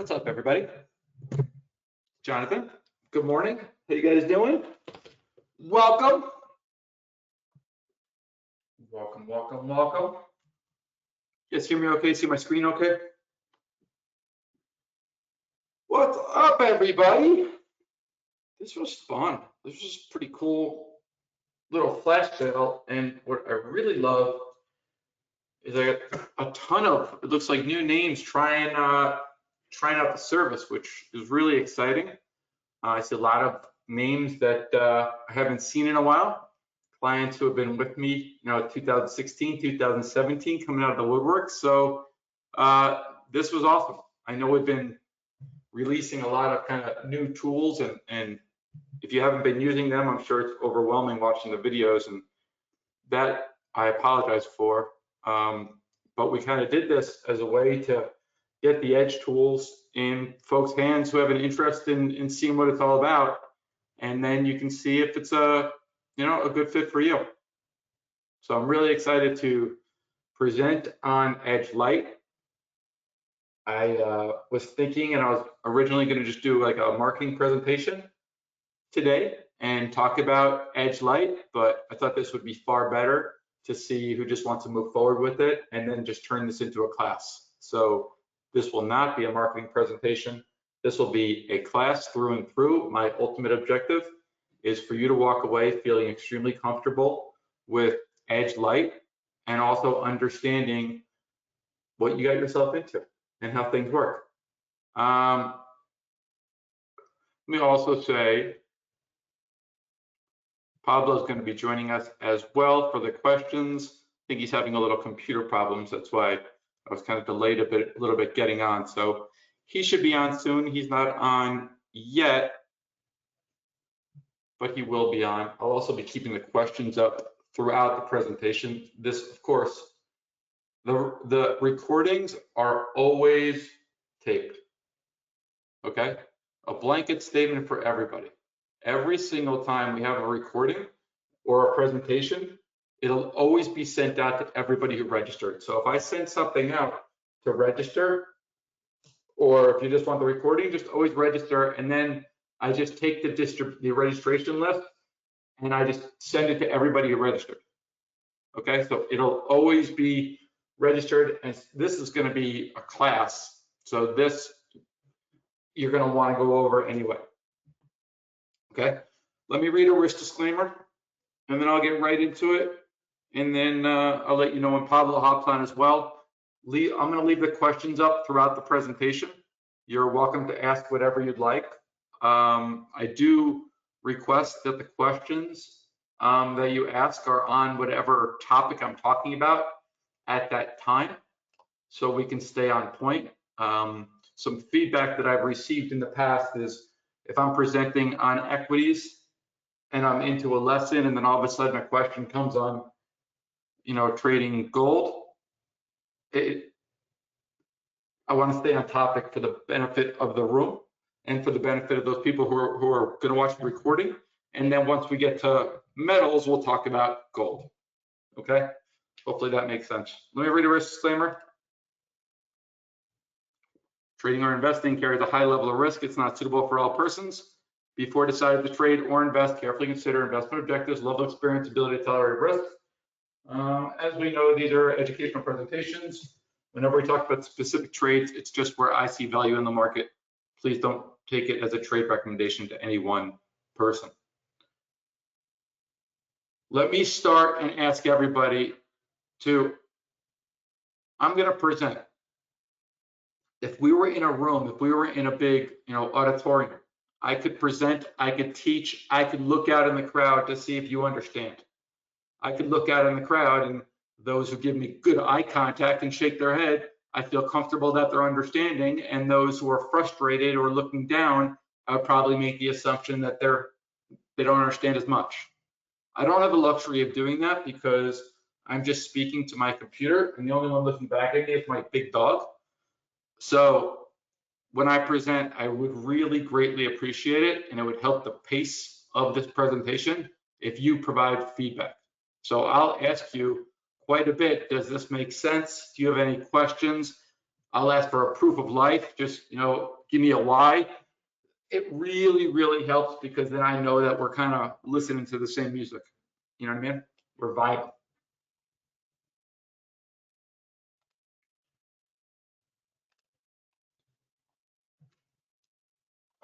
What's up, everybody? Jonathan, good morning. How you guys doing? Welcome. Welcome, welcome, welcome. You guys hear me okay? See my screen okay? What's up, everybody? This was fun. This was a pretty cool little flash sale, and what I really love is I got a ton of, it looks like, new names trying out the service, which is really exciting. I see a lot of names that I haven't seen in a while. Clients who have been with me, 2016, 2017, coming out of the woodwork. So this was awesome. I know we've been releasing a lot of kind of new tools, and if you haven't been using them, I'm sure it's overwhelming watching the videos, and that I apologize for. But we kind of did this as a way to get the edge tools in folks' hands who have an interest in seeing what it's all about, and then you can see if it's a good fit for you. So I'm really excited to present on Edge Light. I was thinking, and I was originally going to just do like a marketing presentation today and talk about Edge Light, but I thought this would be far better to see who just wants to move forward with it and then just turn this into a class. So this will not be a marketing presentation. This will be a class through and through. My ultimate objective is for you to walk away feeling extremely comfortable with Edge Light and also understanding what you got yourself into and how things work. Let me also say, Pablo's going to be joining us as well for the questions. I think he's having a little computer problems. That's why I was kind of delayed a little bit getting on. So he should be on soon. He's not on yet, but he will be on. I'll also be keeping the questions up throughout the presentation. This, of course, the recordings are always taped, okay? A blanket statement for everybody. Every single time we have a recording or a presentation, it'll always be sent out to everybody who registered. So if I send something out to register, or if you just want the recording, just always register, and then I just take the registration list and I just send it to everybody who registered. Okay, so it'll always be registered, and this is going to be a class, so this you're going to want to go over anyway. Okay, let me read a risk disclaimer, and then I'll get right into it, and then I'll let you know when Pablo hops on as well. I'm going to leave the questions up throughout the presentation. You're welcome to ask whatever you'd like. I do request that the questions that you ask are on whatever topic I'm talking about at that time, so we can stay on point. Some feedback that I've received in the past is if I'm presenting on equities and I'm into a lesson and then all of a sudden a question comes on, trading gold, I want to stay on topic for the benefit of the room and for the benefit of those people who are going to watch the recording. And then once we get to metals, we'll talk about gold. Okay? Hopefully that makes sense. Let me read a risk disclaimer. Trading or investing carries a high level of risk. It's not suitable for all persons. Before deciding to trade or invest, carefully consider investment objectives, level of experience, ability to tolerate risk. As we know, these are educational presentations. Whenever we talk about specific trades, it's just where I see value in the market. Please don't take it as a trade recommendation to any one person. Let me start and ask everybody I'm going to present. If we were in a room, if we were in a big, auditorium, I could present, I could teach, I could look out in the crowd to see if you understand. I could look out in the crowd, and those who give me good eye contact and shake their head, I feel comfortable that they're understanding, and those who are frustrated or looking down, I would probably make the assumption that they don't understand as much. I don't have the luxury of doing that because I'm just speaking to my computer, and the only one looking back at me is my big dog. So when I present, I would really greatly appreciate it, and it would help the pace of this presentation if you provide feedback. So I'll ask you quite a bit, does this make sense? Do you have any questions? I'll ask for a proof of life, just, give me a why. It really, really helps because then I know that we're kind of listening to the same music. You know what I mean? We're vibing.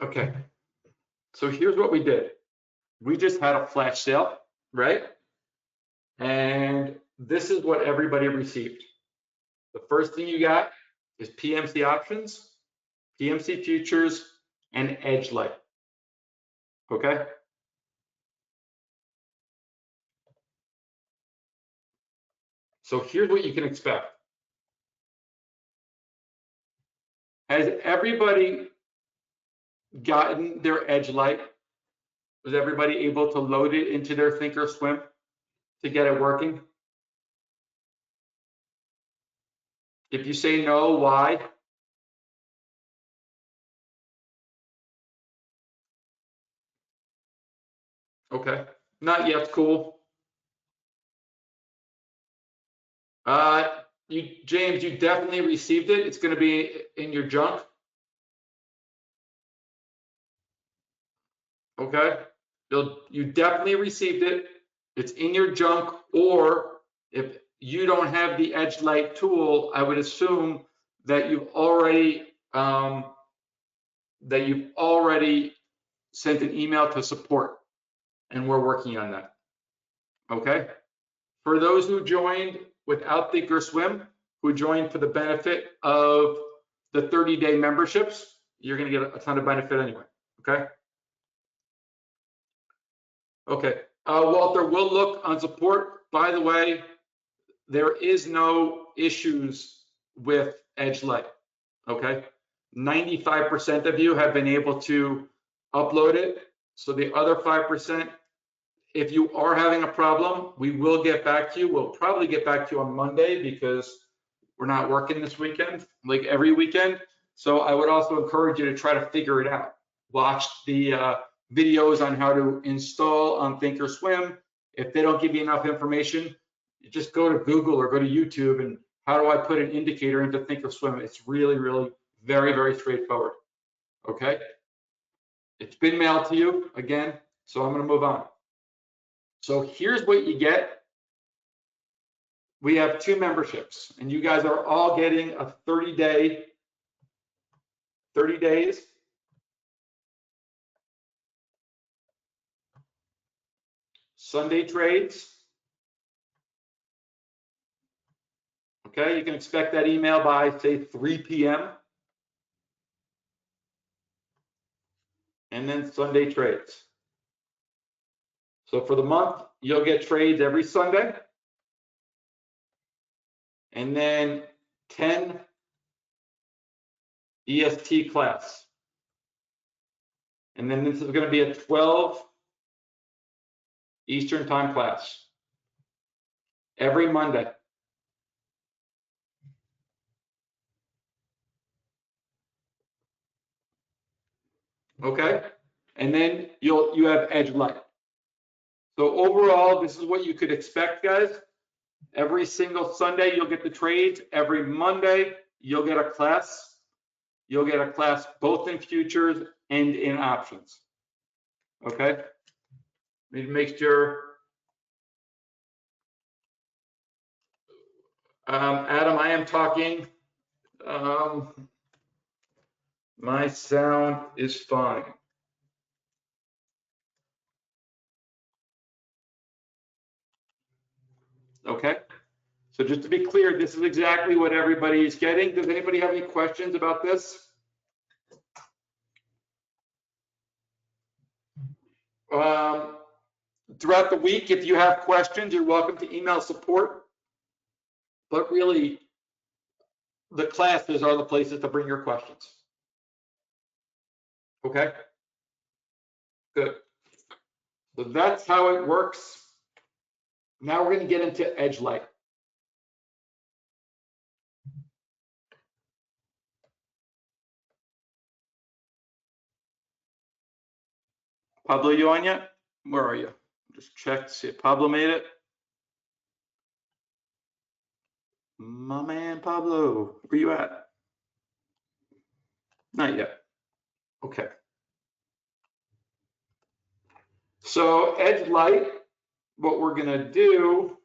Okay. So here's what we did. We just had a flash sale, right? And this is what everybody received. The first thing you got is PMC options, PMC futures, and Edge Light. Okay? So here's what you can expect. Has everybody gotten their Edge Light? Was everybody able to load it into their Thinkorswim to get it working? If you say no, why? Okay, not yet, cool. James, you definitely received it. It's going to be in your junk. Okay, you definitely received it. It's in your junk, or if you don't have the Edge Light tool, I would assume that you've already sent an email to support, and we're working on that. Okay. For those who joined without Thinkorswim, who joined for the benefit of the 30-day memberships, you're going to get a ton of benefit anyway. Okay. Okay. Walter, we'll look on support. By the way, there is no issues with Edge Light. Okay. 95% of you have been able to upload it. So the other 5%, if you are having a problem, we will get back to you. We'll probably get back to you on Monday because we're not working this weekend, like every weekend. So I would also encourage you to try to figure it out. Watch the videos on how to install on Thinkorswim. If they don't give you enough information, you just go to Google or go to YouTube and how do I put an indicator into Thinkorswim? It's really, really very, very straightforward. Okay. It's been mailed to you again, so I'm going to move on. So here's what you get. We have 2 memberships, and you guys are all getting a 30 days. Sunday trades. Okay, you can expect that email by, say, 3 p.m. And then Sunday trades. So for the month, you'll get trades every Sunday. And then 10 EST class. And then this is going to be a 12 Eastern time class every Monday. Okay, and then you have Edge Light. So overall, this is what you could expect, guys. Every single Sunday, you'll get the trades. Every Monday, you'll get a class. You'll get a class both in futures and in options. Okay, need to make sure. Adam, I am talking. My sound is fine. Okay, so just to be clear, this is exactly what everybody is getting. Does anybody have any questions about this? Throughout the week, if you have questions, you're welcome to email support. But really, the classes are the places to bring your questions. Okay, good. So that's how it works. Now we're going to get into Edge Light. Pablo, you on yet? Where are you? Just check to see if Pablo made it. My man Pablo, where you at? Not yet. Okay. So edge light, what we're going to do,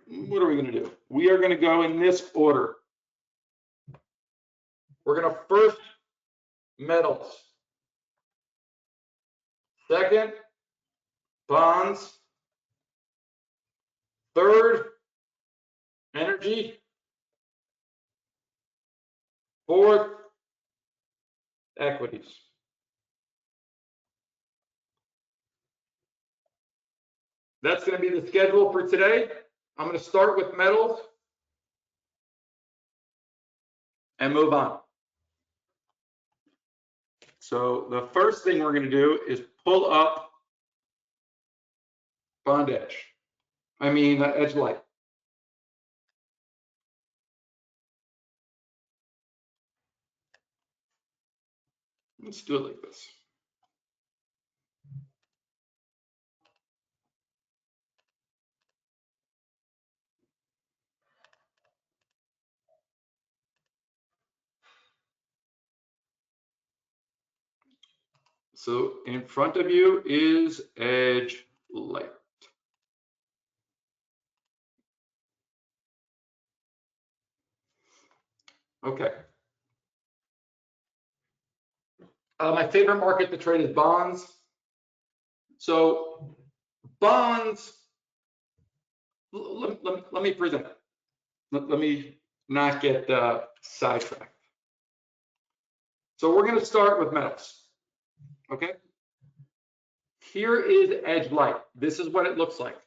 what are we going to do? We are going to go in this order. We're going to first metals, second bonds, third energy, fourth equities. That's going to be the schedule for today. I'm going to start with metals and move on. So the first thing we're going to do is pull up bond edge. Edge light. Let's do it like this. So in front of you is edge light. Okay. My favorite market to trade is bonds. So bonds, let me present. Let me not get sidetracked. So we're going to start with metals. Okay. Here is edge light. This is what it looks like.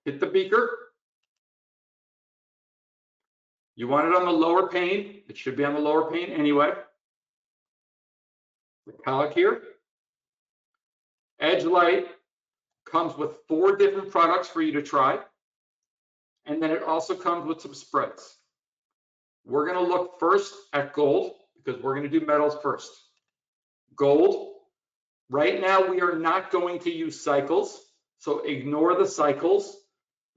Hit the beaker. You want it on the lower pane. It should be on the lower pane anyway. The colic here. Edge light comes with 4 different products for you to try. And then it also comes with some spreads. We're going to look first at gold because we're going to do metals first. Gold. Right now, we are not going to use cycles, so ignore the cycles.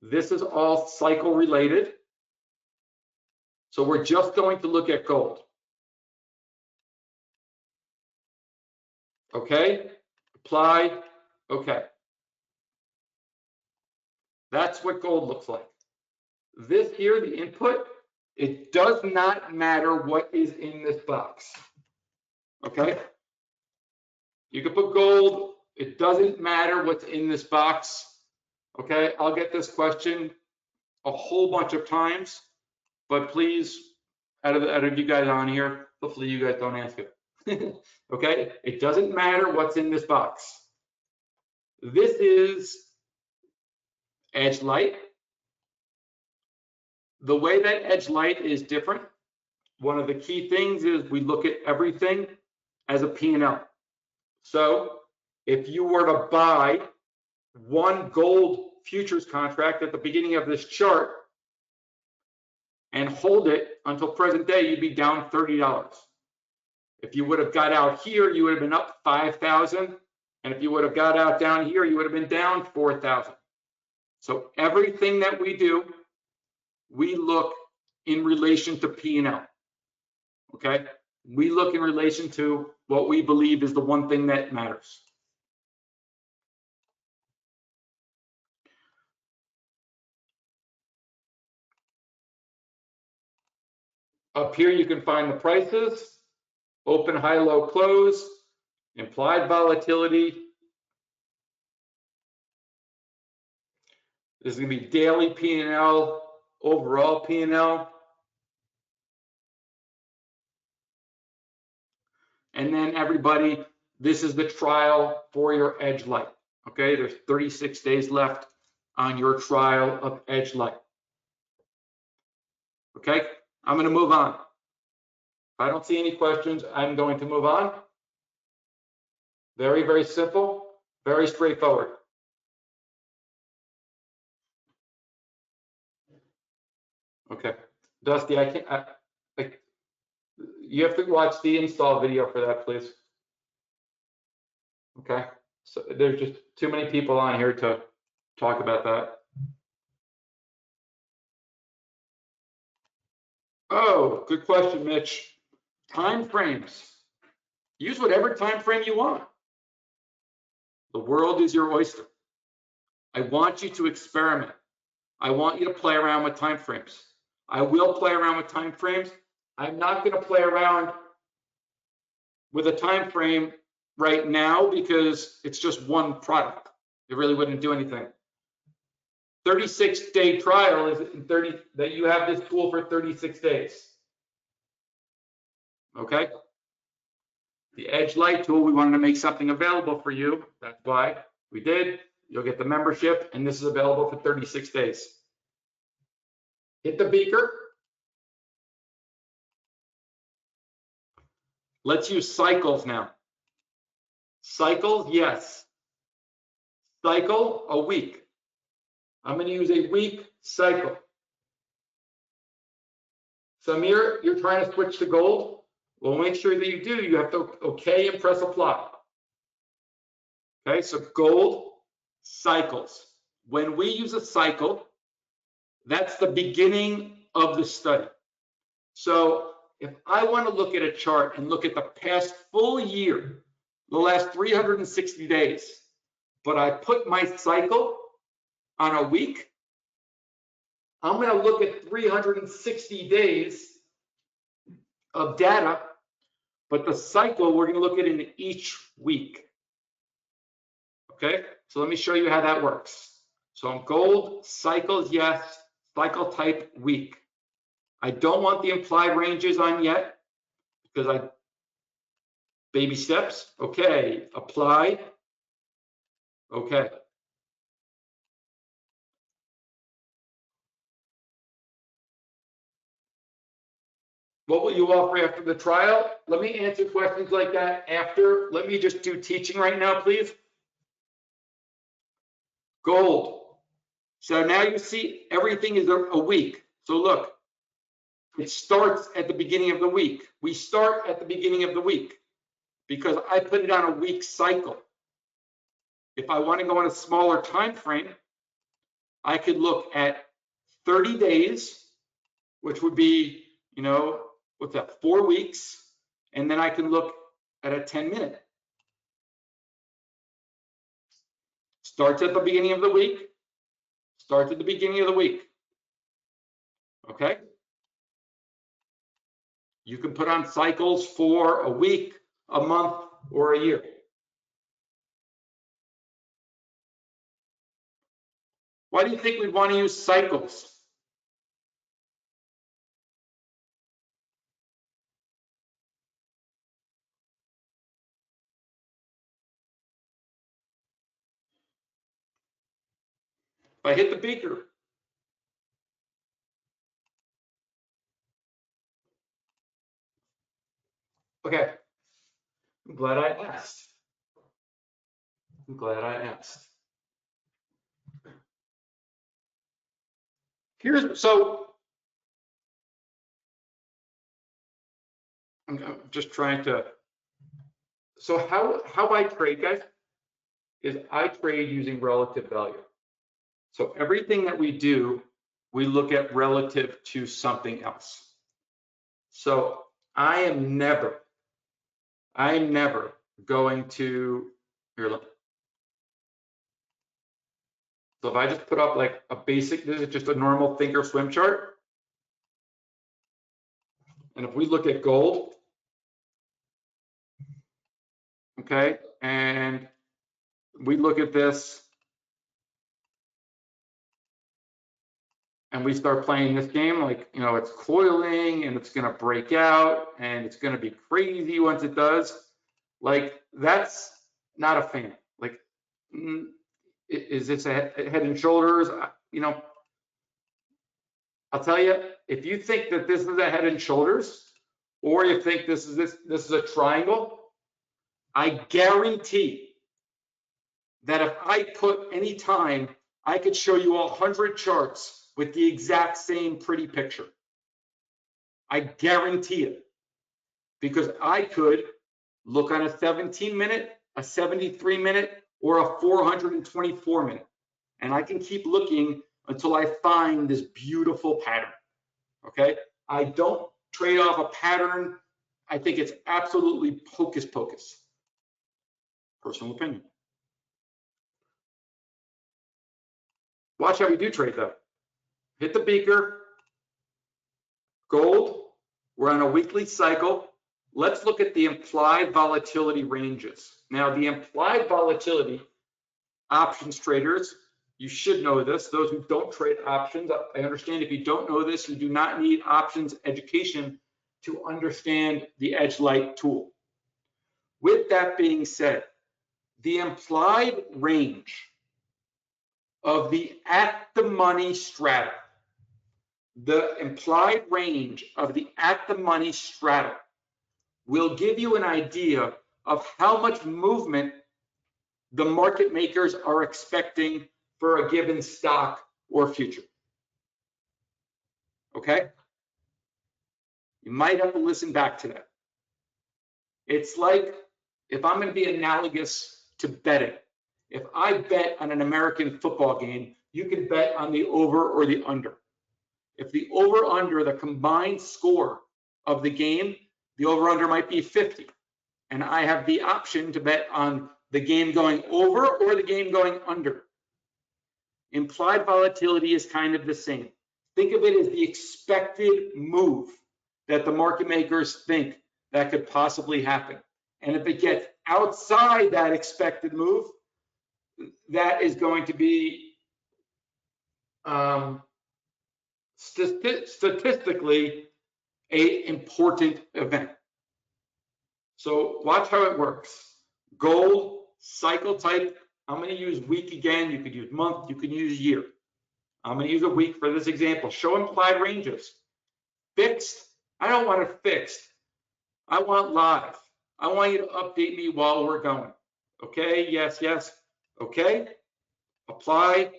This is all cycle related. So we're just going to look at gold. Okay, apply, okay. That's what gold looks like. This here, the input, it does not matter what is in this box, okay? You can put gold, it doesn't matter what's in this box, okay? I'll get this question a whole bunch of times, but please, out of you guys on here, hopefully you guys don't ask it, okay? It doesn't matter what's in this box. This is edge light. The way that edge light is different, one of the key things is we look at everything as a P&L. So if you were to buy one gold futures contract at the beginning of this chart and hold it until present day, you'd be down $30. If you would have got out here, you would have been up 5,000. And if you would have got out down here, you would have been down 4,000. So everything that we do, we look in relation to P&L, okay? We look in relation to what we believe is the one thing that matters. Up here, you can find the prices, open, high, low, close, implied volatility. This is gonna be daily P&L, overall P&L. And then everybody, this is the trial for your edge light, okay? There's 36 days left on your trial of edge light. Okay, I'm gonna move on. If I don't see any questions, I'm going to move on. Very, very simple, very straightforward. Okay, Dusty, I can't, you have to watch the install video for that, please. Okay, So there's just too many people on here to talk about that. Oh, good question, Mitch. Time frames. Use whatever time frame you want. The world is your oyster. I want you to experiment. I want you to play around with time frames. I will play around with time frames. I'm not going to play around with a time frame right now because it's just one product. It really wouldn't do anything. 36-day trial is in 30 that you have this tool for 36 days. Okay. The Edge Light tool, we wanted to make something available for you. That's why we did. You'll get the membership, and this is available for 36 days. Hit the beaker. Let's use cycles now. Cycles, yes. Cycle, a week. I'm going to use a week cycle. Samir, you're trying to switch to gold? Well, make sure that you do. You have to okay and press apply. Okay, so gold, cycles. When we use a cycle, that's the beginning of the study. So if I want to look at a chart and look at the past full year, the last 360 days, but I put my cycle on a week, I'm going to look at 360 days of data, but the cycle we're going to look at in each week. Okay, so let me show you how that works. So I'm gold, cycles, yes, cycle type week. I don't want the implied ranges on yet because baby steps. Okay, apply. Okay. What will you offer after the trial? Let me answer questions like that after. Let me just do teaching right now, please. Gold. So now you see everything is a week. So look, it starts at the beginning of the week. We start at the beginning of the week because I put it on a week cycle. If I want to go on a smaller time frame, I could look at 30 days, which would be, you know, what's that, 4 weeks, and then I can look at a 10-minute. Starts at the beginning of the week, starts at the beginning of the week. Okay? You can put on cycles for a week, a month, or a year. Why do you think we'd want to use cycles? If I hit the beaker, okay, I'm glad I asked. I'm glad I asked. So I'm just trying to, so how I trade, guys, is I trade using relative value. So everything that we do, we look at relative to something else. So I am never going to, here, look. So if I just put up like a basic, this is just a normal Thinkorswim chart. And if we look at gold, okay, and we look at this and we start playing this game, like, you know, it's coiling and it's going to break out and it's going to be crazy once it does. Like, that's not a fan. Like, is this a head and shoulders? You know, I'll tell you, if you think that this is a head and shoulders, or you think this is a triangle, I guarantee that if I put any time, I could show you 100 charts with the exact same pretty picture. I guarantee it. Because I could look on a 17-minute, a 73-minute, or a 424 minute. And I can keep looking until I find this beautiful pattern, okay? I don't trade off a pattern. I think it's absolutely hocus pocus. Personal opinion. Watch how we do trade though. Hit the beaker, gold, we're on a weekly cycle. Let's look at the implied volatility ranges. Now the implied volatility, options traders, you should know this. Those who don't trade options, I understand if you don't know this, you do not need options education to understand the Edge Light tool. With that being said, the implied range of the at-the-money straddle, the implied range of the at-the-money straddle will give you an idea of how much movement the market makers are expecting for a given stock or future. Okay? You might have to listen back to that. It's like, if I'm going to be analogous to betting, if I bet on an American football game, you can bet on the over or the under. If the over-under, the combined score of the game, the over-under might be 50. And I have the option to bet on the game going over or the game going under. Implied volatility is kind of the same. Think of it as the expected move that the market makers think that could possibly happen. And if it gets outside that expected move, that is going to be statistically an important event. So watch how it works. Gold, cycle type. I'm going to use week again. You could use month. You can use year. I'm going to use a week for this example. Show implied ranges. Fixed. I don't want it fixed. I want live. I want you to update me while we're going. Okay. Yes. Yes. Okay. Apply.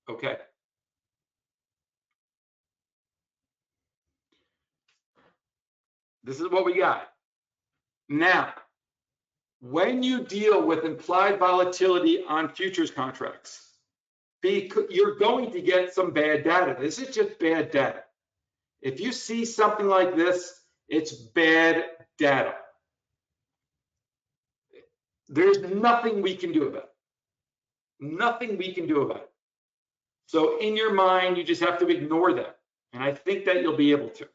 Okay. This is what we got. Now, when you deal with implied volatility on futures contracts, you're going to get some bad data. This is just bad data. If you see something like this, it's bad data. There's nothing we can do about it. Nothing we can do about it. So in your mind, you just have to ignore that. And I think that you'll be able to.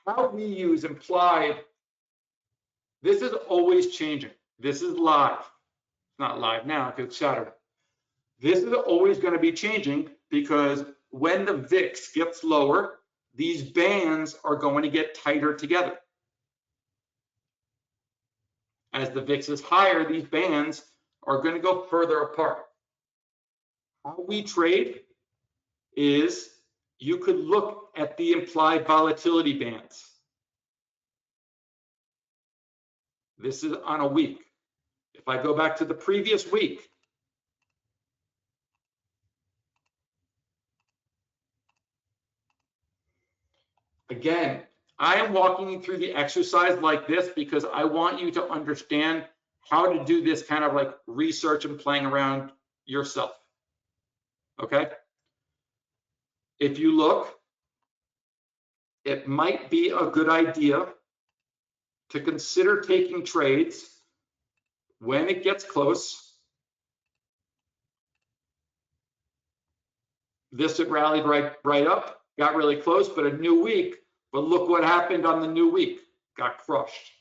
How we use implied, this is always changing. This is live. It's not live now because it's Saturday. This is always going to be changing because when the VIX gets lower, these bands are going to get tighter together. As the VIX is higher, these bands are going to go further apart. How we trade is you could look at the implied volatility bands. This is on a week. If I go back to the previous week, again, I am walking you through the exercise like this because I want you to understand how to do this kind of like research and playing around yourself. Okay? If you look, it might be a good idea to consider taking trades when it gets close. This it rallied right up, got really close, but a new week. But look what happened on the new week. Got crushed.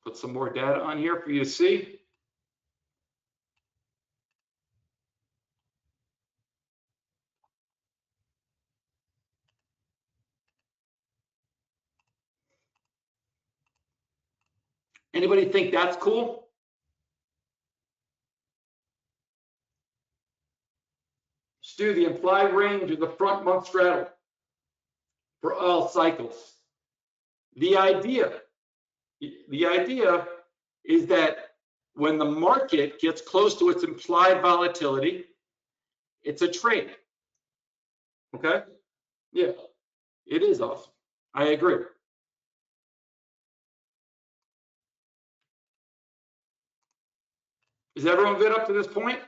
Put some more data on here for you to see. Anybody think that's cool? Stu, the implied range of the front month straddle for all cycles. The idea is that when the market gets close to its implied volatility, it's a trade. Okay? Yeah, it is awesome. I agree. Is everyone good up to this point?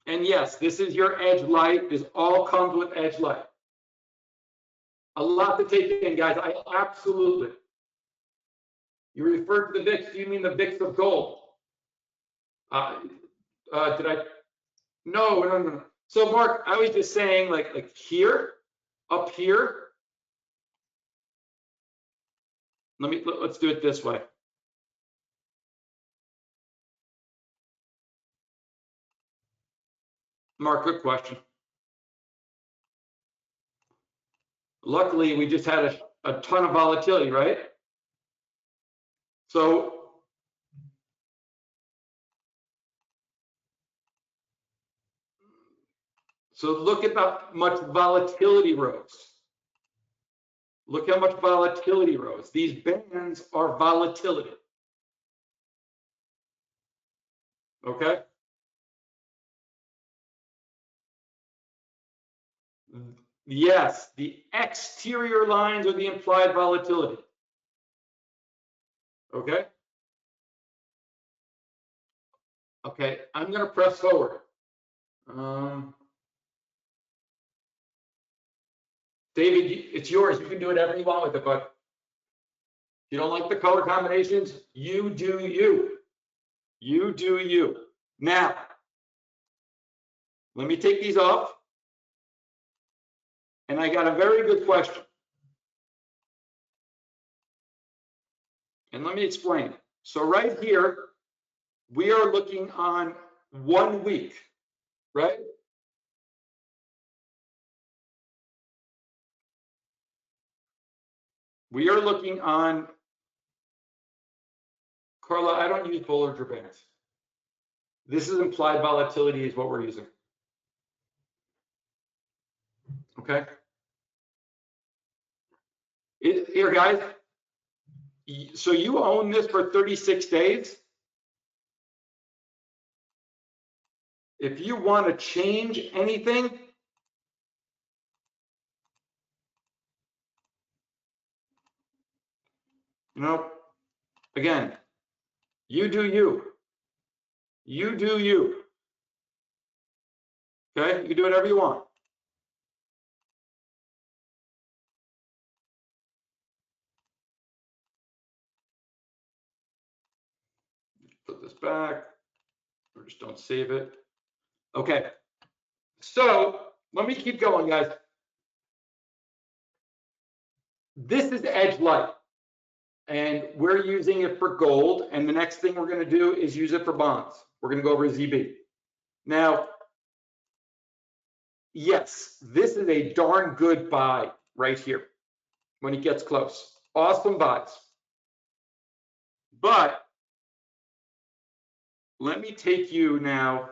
And yes, this is your edge light. This all comes with edge light. A lot to take in, guys. I absolutely. You referred to the VIX. Do you mean the VIX of gold? Did I? No. So Mark, I was just saying like here, up here. Let's do it this way. Mark, good question. Luckily, we just had a ton of volatility, right? So look at how much volatility rose. Look how much volatility rose. These bands are volatility. Okay? Yes, the exterior lines are the implied volatility. Okay? Okay, I'm going to press forward. David, it's yours. You can do whatever you want with it, but if you don't like the color combinations, you do you. You do you. Now, let me take these off. And I got a very good question. And let me explain. So right here, we are looking on 1 week, right? We are looking on, Carla, I don't use Bollinger Bands. This is implied volatility is what we're using. Okay? Here, guys. So you own this for 36 days. If you want to change anything, you know, again, you do you. You do you. Okay? You can do whatever you want. Put this back, or just don't save it. Okay. So let me keep going, guys. This is edge light, and we're using it for gold. And the next thing we're going to do is use it for bonds. We're going to go over ZB. Now, yes, this is a darn good buy right here when it gets close. Awesome buys. But let me take you now.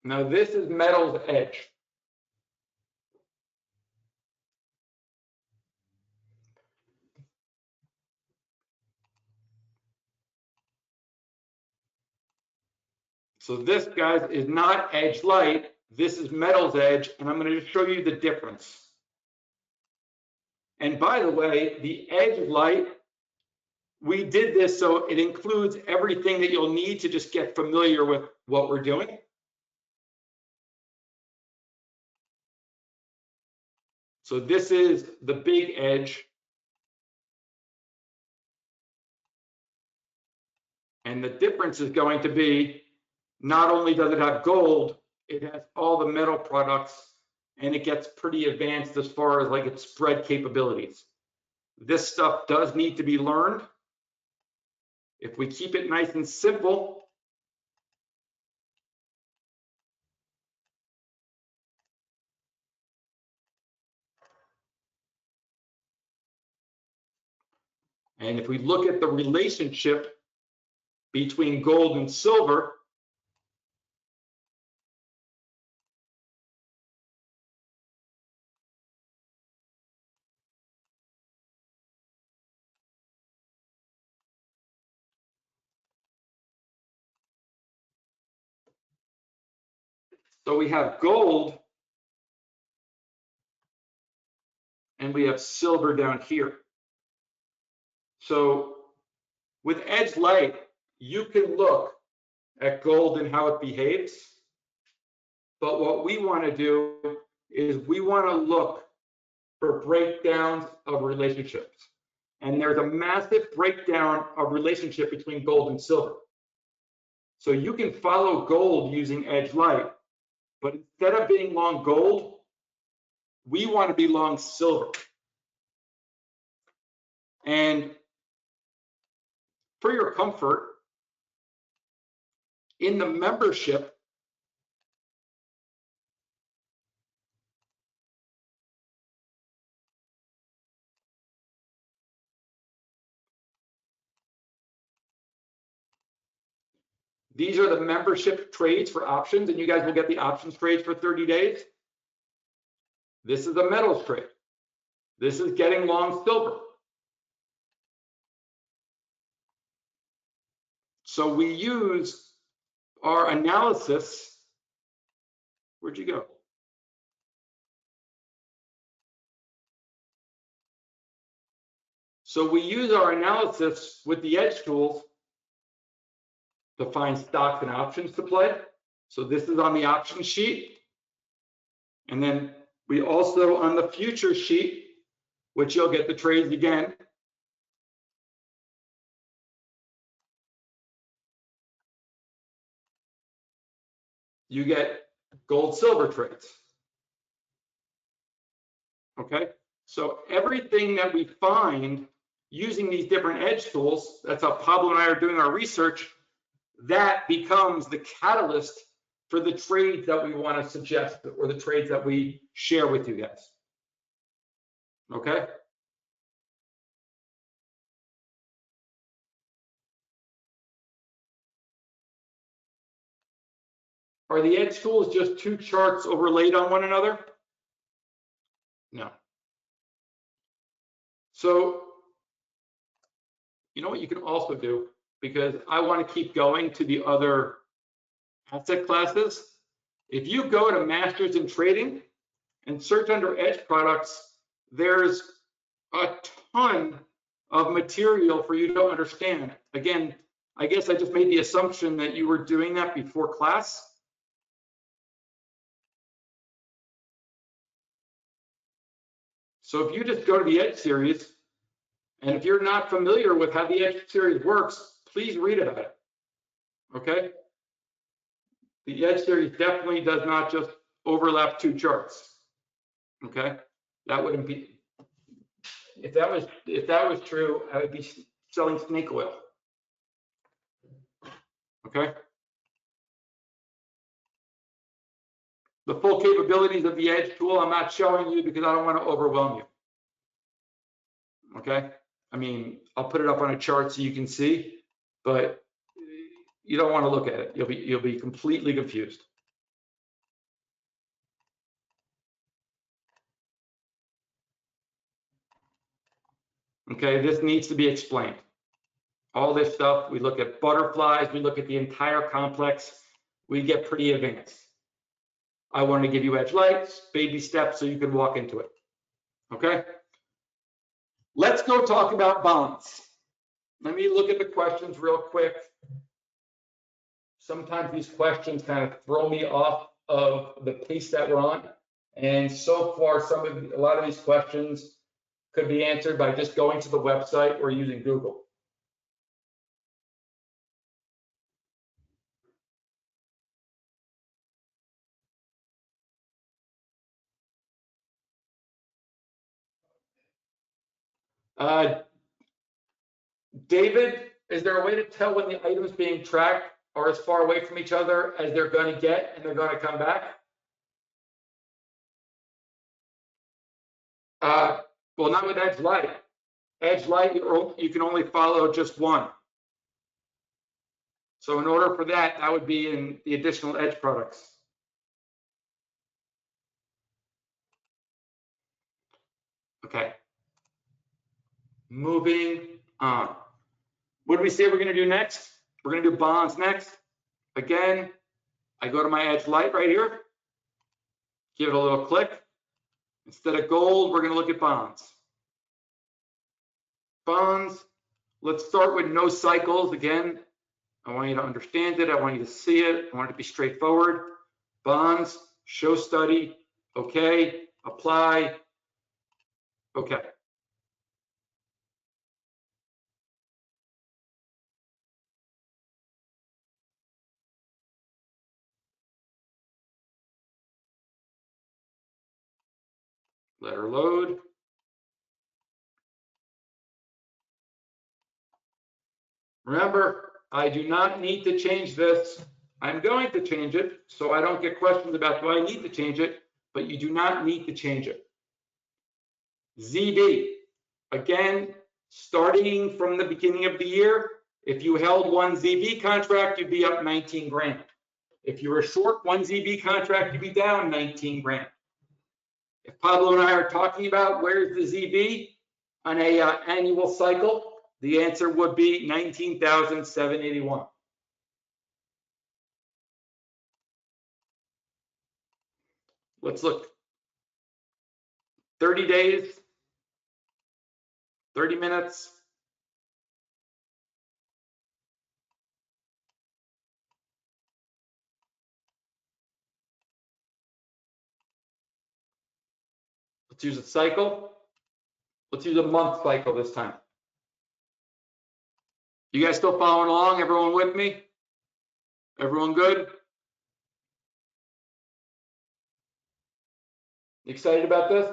Now, this is metal's edge. So this, guys, is not edge light. This is metal's edge, and I'm going to show you the difference. And by the way, the edge light, we did this so it includes everything that you'll need to just get familiar with what we're doing. So this is the big edge. And the difference is going to be, not only does it have gold, it has all the metal products, and it gets pretty advanced as far as like its spread capabilities. This stuff does need to be learned. If we keep it nice and simple, and if we look at the relationship between gold and silver, So we have gold and we have silver down here. So with edge light, you can look at gold and how it behaves. But what we want to do is we want to look for breakdowns of relationships. And there's a massive breakdown of relationship between gold and silver. So you can follow gold using edge light, but instead of being long gold, we want to be long silver. And for your comfort, in the membership, these are the membership trades for options, and you guys will get the options trades for 30 days. This is a metals trade. This is getting long silver. So we use our analysis. Where'd you go? So we use our analysis with the edge tools to find stocks and options to play. So this is on the option sheet. And then we also on the future sheet, which you'll get the trades again. You get gold silver trades. Okay, so everything that we find using these different edge tools, that's how Pablo and I are doing our research, that becomes the catalyst for the trades that we want to suggest or the trades that we share with you guys. Okay. Are the edge tools just two charts overlaid on one another? No. So, you know what you can also do, because I want to keep going to the other asset classes. If you go to Masters in Trading and search under edge products, there's a ton of material for you to understand. Again, I guess I just made the assumption that you were doing that before class. So if you just go to the Edge series, and if you're not familiar with how the Edge series works, please read about it, okay? The Edge series definitely does not just overlap two charts, okay? That wouldn't be, if that was true, I would be selling snake oil, okay? The full capabilities of the Edge tool, I'm not showing you because I don't want to overwhelm you. Okay, I mean, I'll put it up on a chart so you can see, but you don't want to look at it. You'll be completely confused. Okay, this needs to be explained. All this stuff, we look at butterflies, we look at the entire complex, we get pretty advanced. I want to give you edge lights, baby steps, so you can walk into it. Okay? Let's go talk about bonds. Let me look at the questions real quick. Sometimes these questions kind of throw me off of the pace that we're on. And so far, a lot of these questions could be answered by just going to the website or using Google. David, is there a way to tell when the items being tracked are as far away from each other as they're going to get and they're going to come back? Well, not with Edge Light. Edge Light, you can only follow just one. So in order for that, that would be in the additional Edge products. Okay. Moving on. What do we say we're going to do next? We're going to do bonds next. Again, I go to my Edge Light right here. Give it a little click. Instead of gold, we're going to look at bonds. Bonds, let's start with no cycles. Again, I want you to understand it. I want you to see it. I want it to be straightforward. Bonds, show study, okay, apply, okay. Let her load. Remember, I do not need to change this. I'm going to change it so I don't get questions about do I need to change it, but you do not need to change it. ZB, again, starting from the beginning of the year, if you held one ZB contract, you'd be up 19 grand. If you were short one ZB contract, you'd be down 19 grand. If Pablo and I are talking about where's the ZB on a annual cycle, the answer would be 19,781. Let's look. 30 days, 30 minutes. Let's use a cycle. Let's use a month cycle this time. You guys still following along? Everyone with me? Everyone good? Excited about this?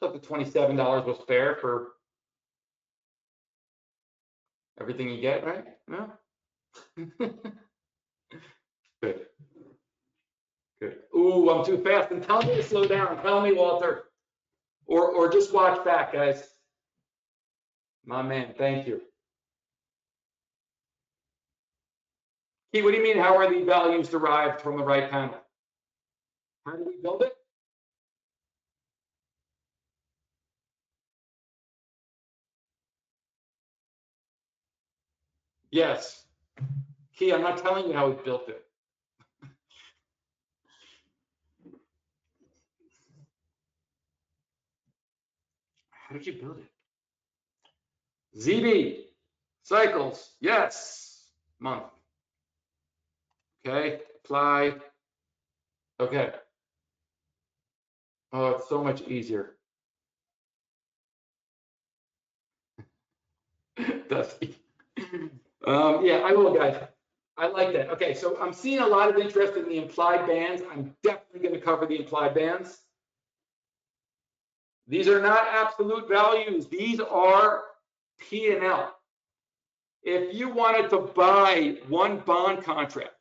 Thought the $27 was fair for everything you get, right? No? Good. Good. Ooh, I'm too fast. And tell me to slow down. Tell me, Walter. Or just watch back, guys. My man, thank you. Key, what do you mean, how are the values derived from the right panel? How do we build it? Yes. Key, I'm not telling you how we built it. How did you build it? ZB, cycles, yes, month. Okay, apply. Okay. Oh, it's so much easier. Dusty. Yeah, I will, guys. I like that. Okay, so I'm seeing a lot of interest in the implied bands. I'm definitely going to cover the implied bands. These are not absolute values. These are P&L. If you wanted to buy one bond contract,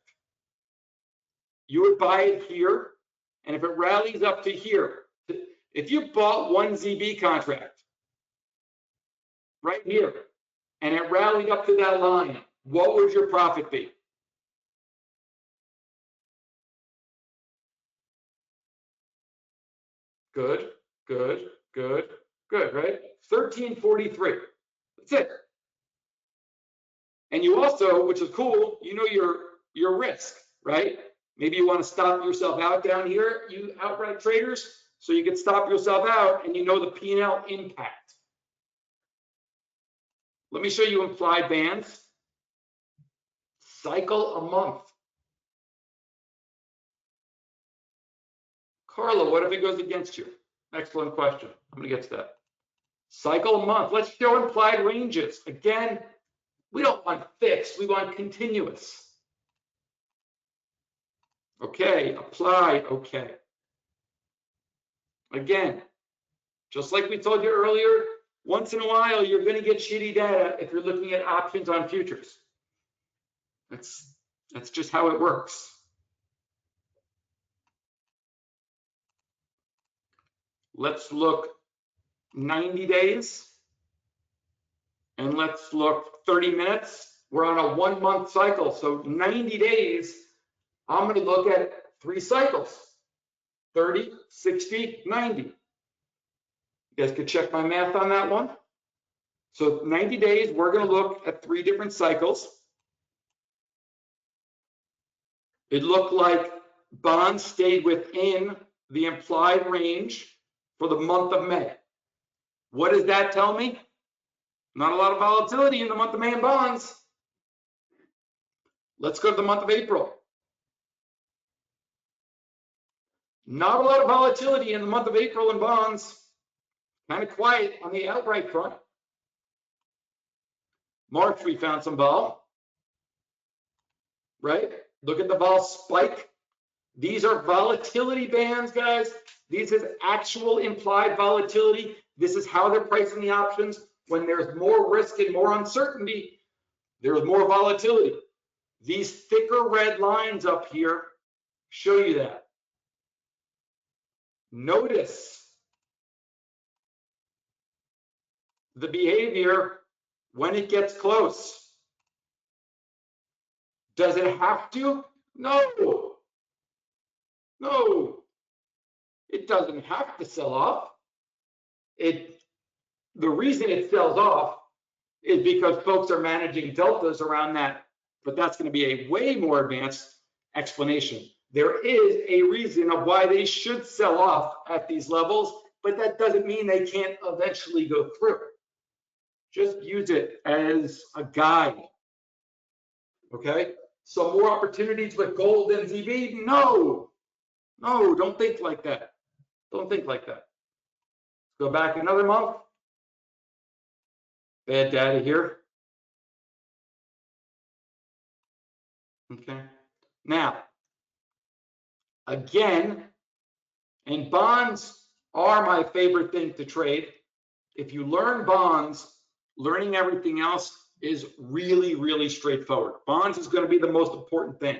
you would buy it here. And if it rallies up to here, if you bought one ZB contract right here, and it rallied up to that line, what would your profit be? Good, good, good, good, right? 1343. That's it. And you also, which is cool, you know your risk, right? Maybe you want to stop yourself out down here, you outright traders, so you can stop yourself out and you know the P&L impact. Let me show you implied bands. Cycle a month. Carla, what if it goes against you? Excellent question. I'm going to get to that. Cycle a month. Let's show implied ranges. Again, we don't want fixed. We want continuous. Okay, apply. Okay. Again, just like we told you earlier, once in a while, you're going to get shitty data if you're looking at options on futures. That's just how it works. Let's look 90 days and let's look 30 minutes. We're on a 1 month cycle. So 90 days, I'm going to look at 3 cycles, 30, 60, 90. You guys could check my math on that one. So 90 days, we're going to look at 3 different cycles. It looked like bonds stayed within the implied range for the month of May. What does that tell me? Not a lot of volatility in the month of May in bonds. Let's go to the month of April. Not a lot of volatility in the month of April in bonds. Kind of quiet on the outright front. March, we found some vol, right? Look at the vol spike. These are volatility bands, guys. These is actual implied volatility. This is how they're pricing the options. When there's more risk and more uncertainty, there's more volatility. These thicker red lines up here show you that. Notice the behavior when it gets close. Does it have to? No. No. It doesn't have to sell off. The reason it sells off is because folks are managing deltas around that, but that's going to be a way more advanced explanation. There is a reason of why they should sell off at these levels, but that doesn't mean they can't eventually go through. Just use it as a guide. Okay? So more opportunities with gold and ZB? No. No, don't think like that. Don't think like that. Go back another month. Bad data here. Okay. Now, again, and bonds are my favorite thing to trade. If you learn bonds, learning everything else is really, really straightforward. Bonds is going to be the most important thing.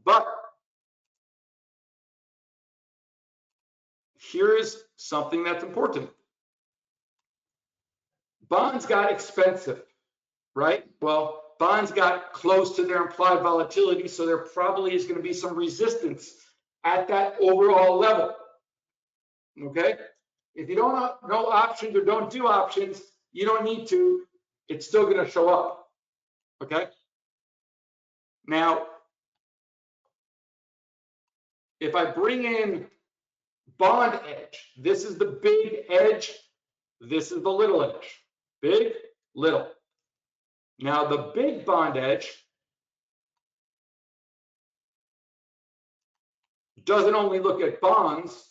But here's something that's important. Bonds got expensive, right? Well, bonds got close to their implied volatility, so there probably is going to be some resistance at that overall level, okay? If you don't know options or don't do options, you don't need to. It's still going to show up, okay? Now, if I bring in bond edge, this is the big edge, this is the little edge. Big, little. Now, the big bond edge doesn't only look at bonds,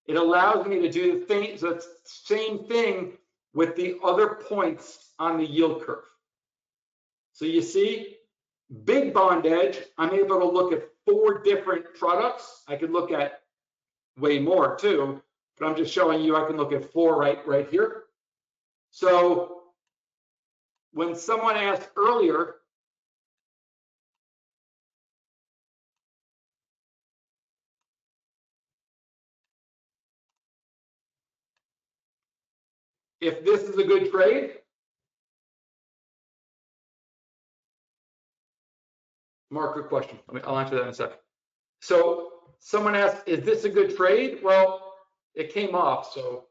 it allows me to do the same thing with the other points on the yield curve. So you see, big bond edge, I'm able to look at 4 different products. I could look at way more too, but I'm just showing you I can look at 4 right here. So when someone asked earlier, if this is a good trade, Mark, good question. I'll answer that in a second. So someone asked, is this a good trade? Well, it came off, so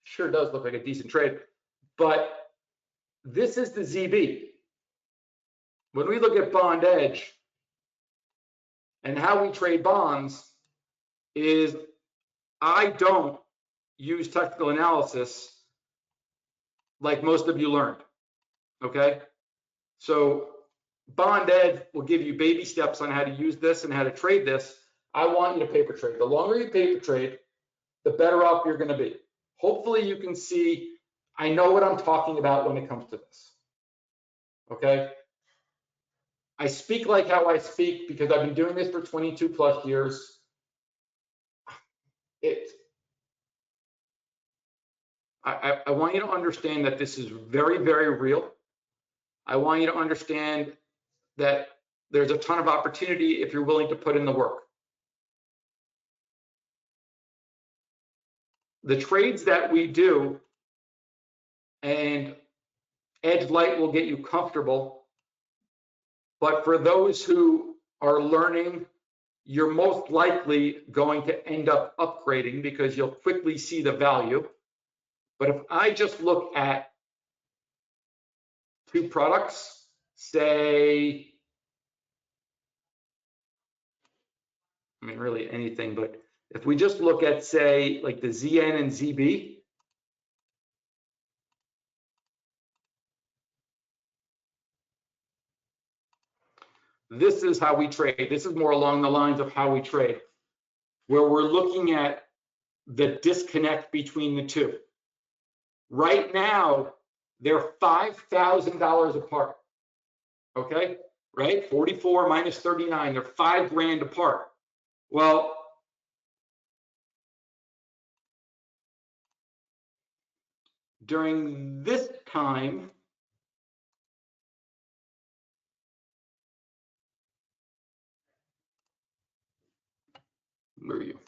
sure does look like a decent trade. But this is the ZB. When we look at bond edge and how we trade bonds is I don't use technical analysis like most of you learned, okay? So bond edge will give you baby steps on how to use this and how to trade this. I want you to paper trade. The longer you paper trade, the better off you're going to be. Hopefully you can see I know what I'm talking about when it comes to this. Okay? I speak like how I speak because I've been doing this for 22 plus years. I want you to understand that this is very, very real. I want you to understand that there's a ton of opportunity if you're willing to put in the work. The trades that we do, and Edge Light will get you comfortable, but for those who are learning, you're most likely going to end up upgrading because you'll quickly see the value. But if I just look at 2 products, say mean, really anything, but if we just look at, say, like the ZN and ZB, this is how we trade. This is more along the lines of how we trade, where we're looking at the disconnect between the two. Right now, they're $5,000 apart, okay? Right, 44 minus 39, they're $5,000 apart. Well, during this time, where are you?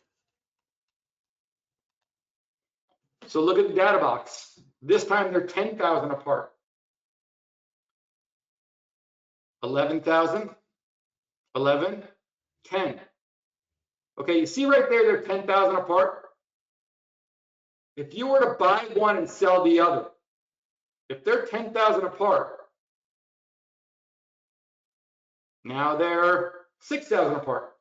So look at the data box. This time they're 10,000 apart. 11,000, 11, 10. Okay, you see right there, they're 10,000 apart. If you were to buy one and sell the other, if they're 10,000 apart, now they're 6,000 apart.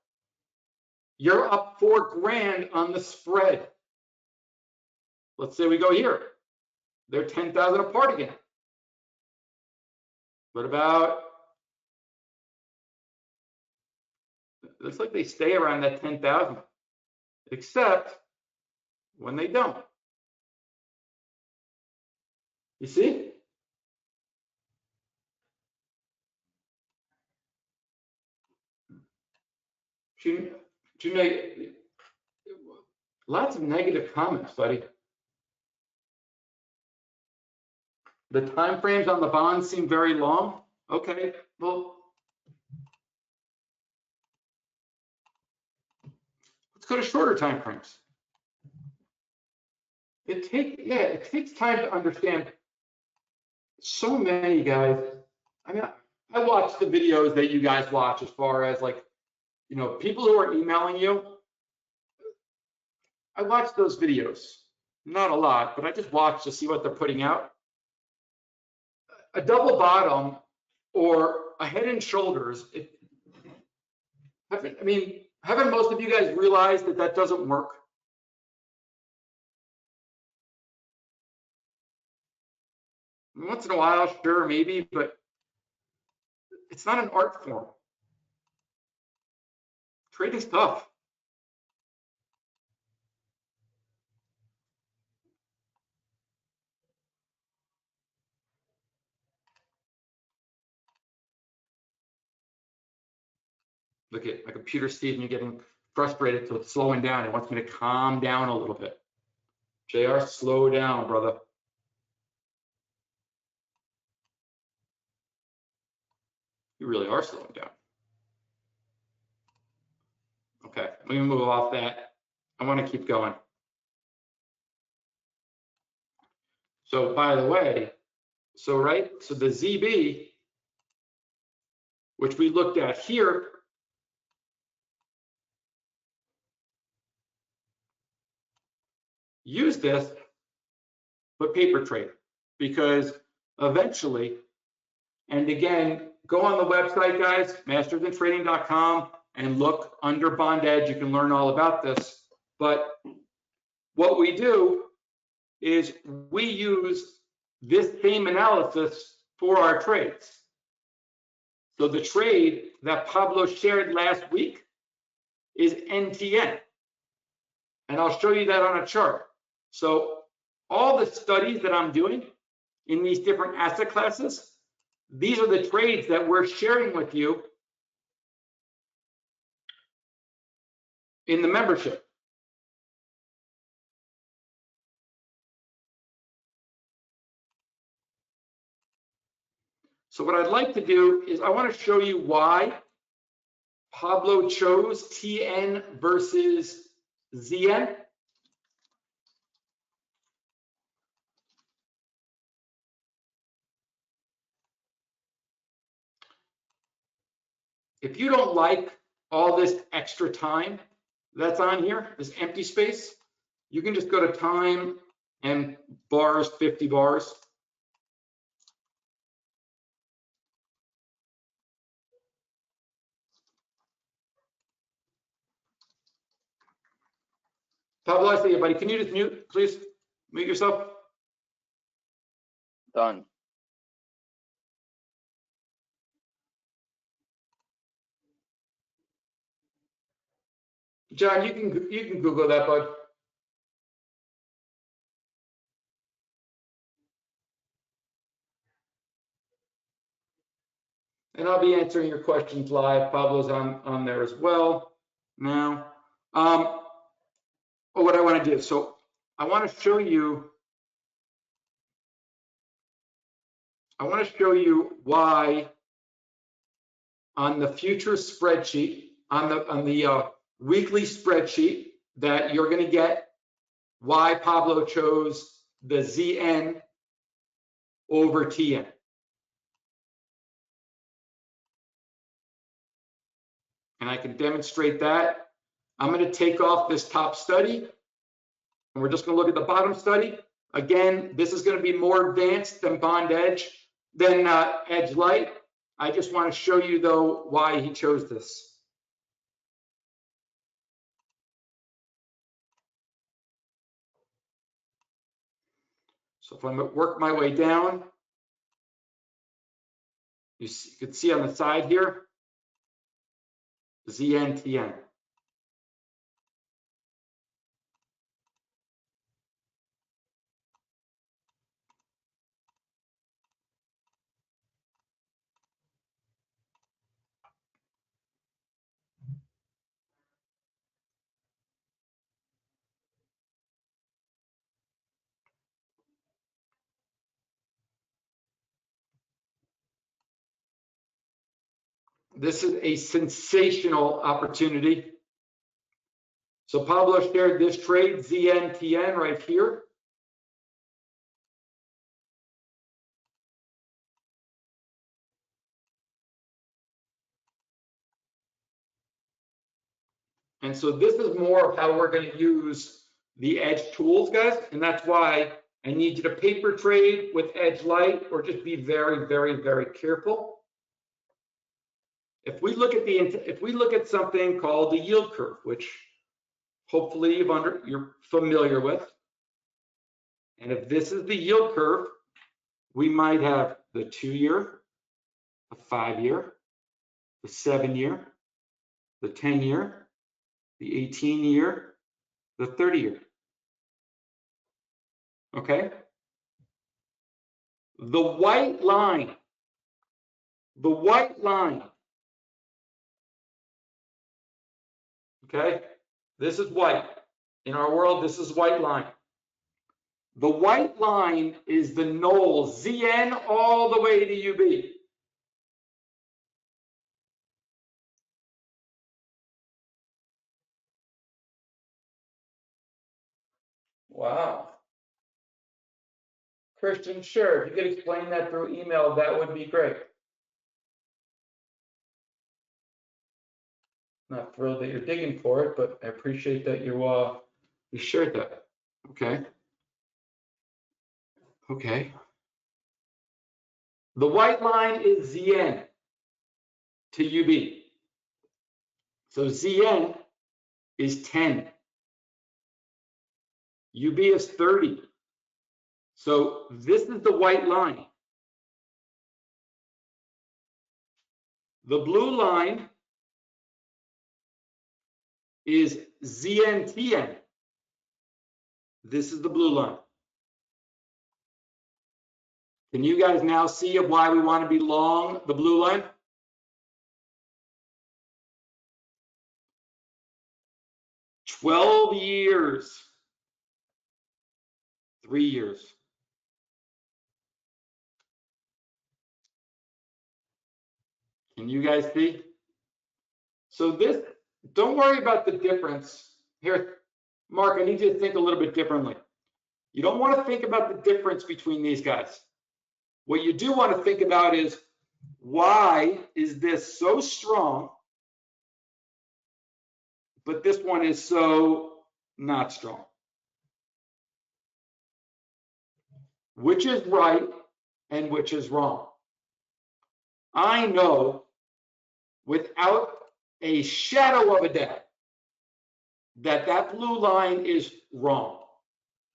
You're up $4,000 on the spread. Let's say we go here. They're 10,000 apart again. What about, looks like they stay around that 10,000, except when they don't. You see? Lots of negative comments, buddy. The time frames on the bonds seem very long. Okay, well, let's go to shorter time frames. It takes time to understand. So many guys. I mean, I watch the videos that you guys watch as far as like, you know, people who are emailing you. I watch those videos, not a lot, but I just watch to see what they're putting out. A double bottom or a head and shoulders. Haven't most of you guys realized that that doesn't work? Once in a while, sure, maybe, but it's not an art form. Trading's tough. Look at my computer sees me getting frustrated, so it's slowing down. It wants me to calm down a little bit. JR, slow down, brother. You really are slowing down. Okay, let me move off that. I want to keep going. So by the way, so the ZB, which we looked at here, use this, but paper trade, because eventually, and again, go on the website, guys, masterstintrading.com, and look under Bond Edge. You can learn all about this. But what we do is we use this same analysis for our trades. So the trade that Pablo shared last week is NTN. And I'll show you that on a chart. So all the studies that I'm doing in these different asset classes, these are the trades that we're sharing with you in the membership. So what I'd like to do is I want to show you why Pablo chose TN versus ZN. If you don't like all this extra time that's on here, this empty space, you can just go to time and bars, 50 bars. Pablo, I see you, buddy. Can you just mute, please? Mute yourself. Done. John, you can Google that, bud. And I'll be answering your questions live. Pablo's on there as well now. What I want to do, so I want to show you why on the future spreadsheet, on the weekly spreadsheet that you're going to get, why Pablo chose the ZN over TN. And I can demonstrate that. I'm going to take off this top study, and we're just going to look at the bottom study. Again, this is going to be more advanced than Bond Edge, than Edge Light. I just want to show you, though, why he chose this. So if I work my way down, you can see on the side here, ZN, TN. This is a sensational opportunity. So Pablo shared this trade, ZN, TN, right here. And so this is more of how we're going to use the Edge tools, guys. And that's why I need you to paper trade with Edge Light, or just be very, very, very careful. If we look at something called the yield curve, which hopefully you're familiar with, and if this is the yield curve, we might have the 2-year, the 5-year, the 7-year, the 10-year, the 18-year, the 30-year. Okay? The white line, okay? This is white. In our world, this is white line. The white line is the null, ZN all the way to UB. Wow. Christian, sure, if you could explain that through email, that would be great. Not thrilled that you're digging for it, but I appreciate that you shared that. Okay. Okay. The white line is ZN to UB. So ZN is 10. UB is 30. So this is the white line. The blue line is ZN-TN. This is the blue line. Can you guys now see why we want to be long the blue line? $12 years, 3 years. Can you guys see? So this, don't worry about the difference. Here, Mark, I need you to think a little bit differently. You don't want to think about the difference between these guys. What you do want to think about is, why is this so strong, but this one is so not strong? Which is right and which is wrong? I know without a shadow of a doubt that that blue line is wrong.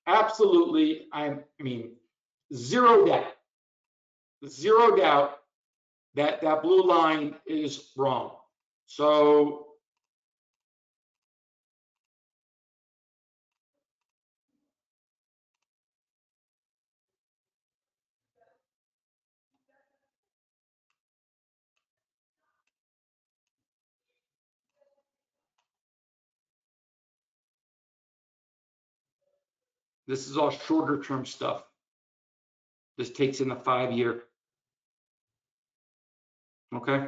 Absolutely, I mean, zero doubt that that blue line is wrong. So this is all shorter term stuff. This takes in the 5-year. Okay.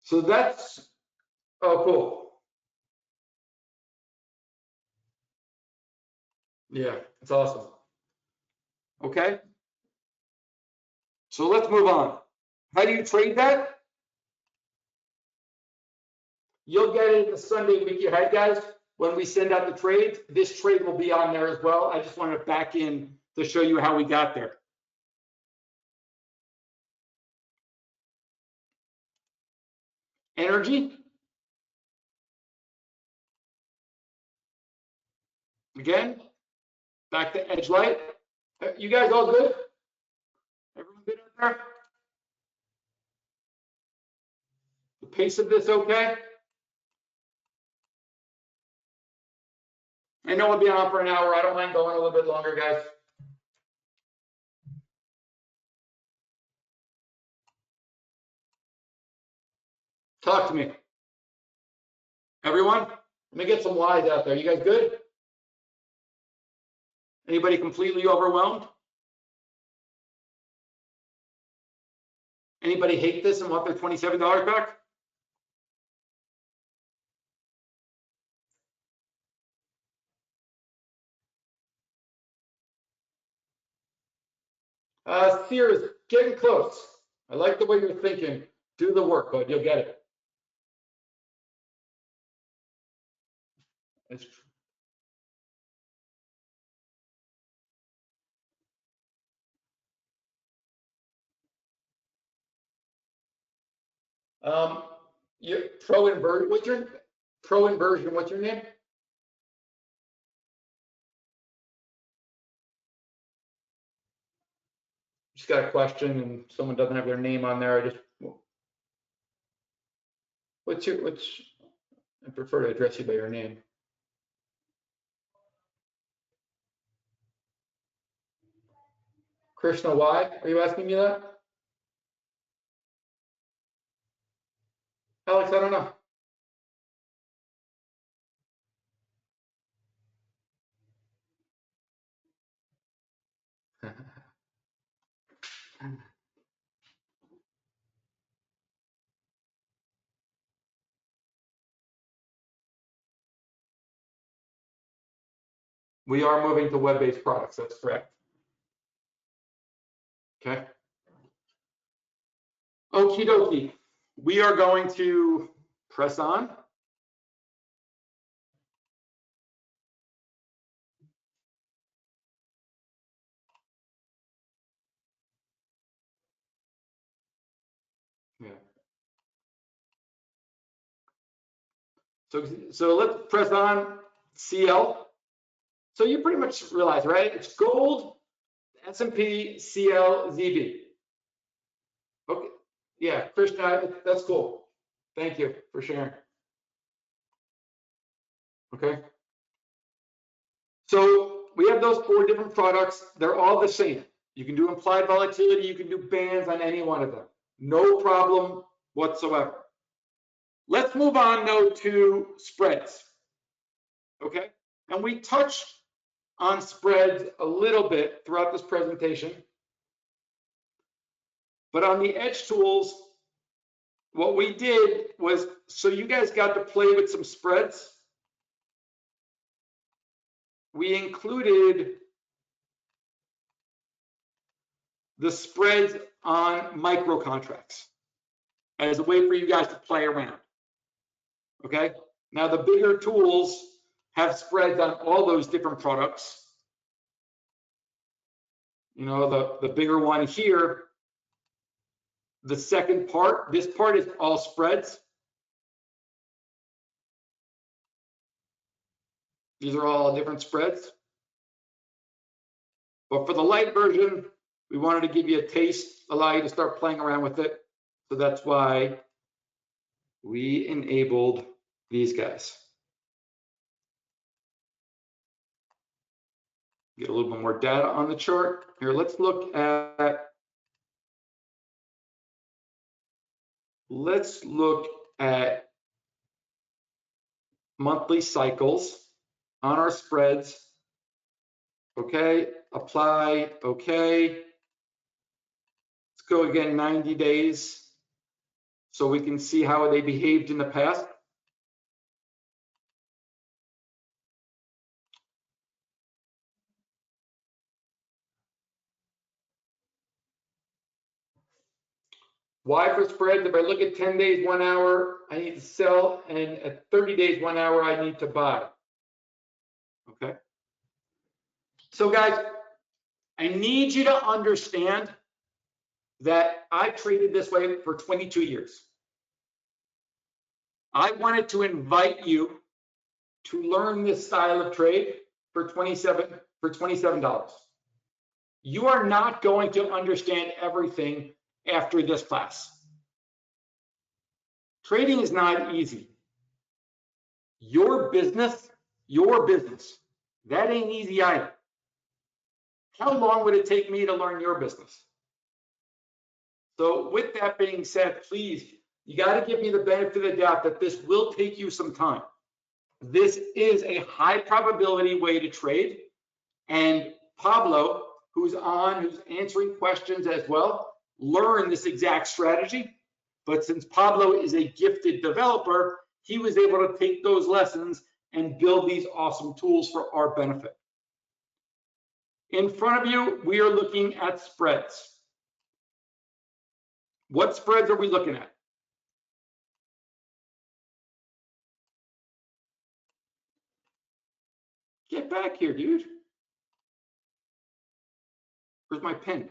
So that's, oh, cool. Yeah, it's awesome. Okay. So let's move on. How do you trade that? You'll get it the Sunday week ahead, guys. When we send out the trades, this trade will be on there as well. I just wanted to back in to show you how we got there. Energy. Again, back to edge light. You guys all good? Everyone good out there? The pace of this okay? I know we'll be on for an hour. I don't mind going a little bit longer, guys. Talk to me. Everyone, let me get some Y's out there. You guys good? Anybody completely overwhelmed? Anybody hate this and want their $27 back? Sears, getting close. I like the way you're thinking. Do the work, bud. You'll get it. It's your pro inversion. What's your pro inversion? What's your name? Just got a question and someone doesn't have their name on there. I just I prefer to address you by your name. Krishna, why are you asking me that? Alex, I don't know. We are moving to web-based products. That's correct. Okay. Okie dokie. We are going to press on. Yeah. So let's press on CL. So you pretty much realize, right? It's gold, S&P, CL, ZB. Okay. Yeah, Krishna, that's cool. Thank you for sharing. Okay. So we have those 4 different products. They're all the same. You can do implied volatility. You can do bands on any one of them. No problem whatsoever. Let's move on now to spreads. Okay. And we touched on spreads a little bit throughout this presentation. But on the edge tools, what we did was, so you guys got to play with some spreads. We included the spreads on micro contracts as a way for you guys to play around. Okay. Now the bigger tools have spreads on all those different products. You know, the bigger one here, the second part, this part is all spreads. These are all different spreads. But for the light version, we wanted to give you a taste, allow you to start playing around with it. So that's why we enabled these guys. Get a little bit more data on the chart. Here, let's look at monthly cycles on our spreads. Okay, apply, okay. Let's go again 90 days so we can see how they behaved in the past. Why for spreads? If I look at 10 days, 1 hour, I need to sell, and at 30 days, 1 hour, I need to buy. Okay. So guys, I need you to understand that I traded this way for 22 years. I wanted to invite you to learn this style of trade for $27. You are not going to understand everything after this class. Trading is not easy. Your business, that ain't easy either. How long would it take me to learn your business? So with that being said, please, you got to give me the benefit of the doubt that this will take you some time. This is a high probability way to trade. And Pablo, who's answering questions as well, learned this exact strategy. But since Pablo is a gifted developer, he was able to take those lessons and build these awesome tools for our benefit. In front of you, we are looking at spreads. What spreads are we looking at? Get back here, dude. Where's my pen?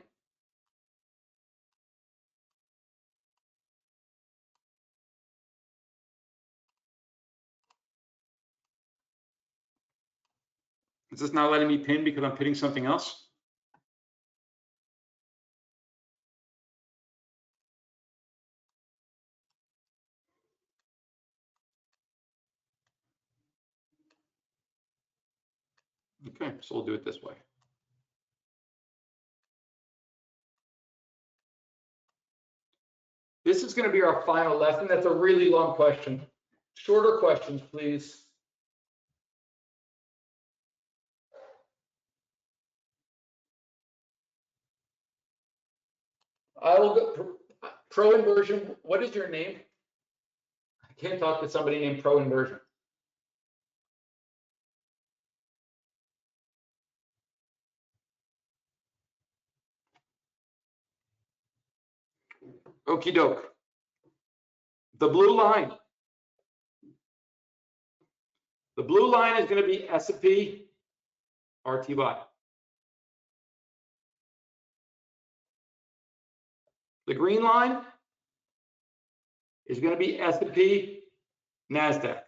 Is this not letting me pin because I'm pinning something else? Okay, so we'll do it this way. This is going to be our final lesson. That's a really long question. Shorter questions, please. I will go pro inversion. What is your name? I can't talk to somebody named pro inversion. Okie doke. The blue line. The blue line is going to be S&P RTY. The green line is going to be S&P NASDAQ.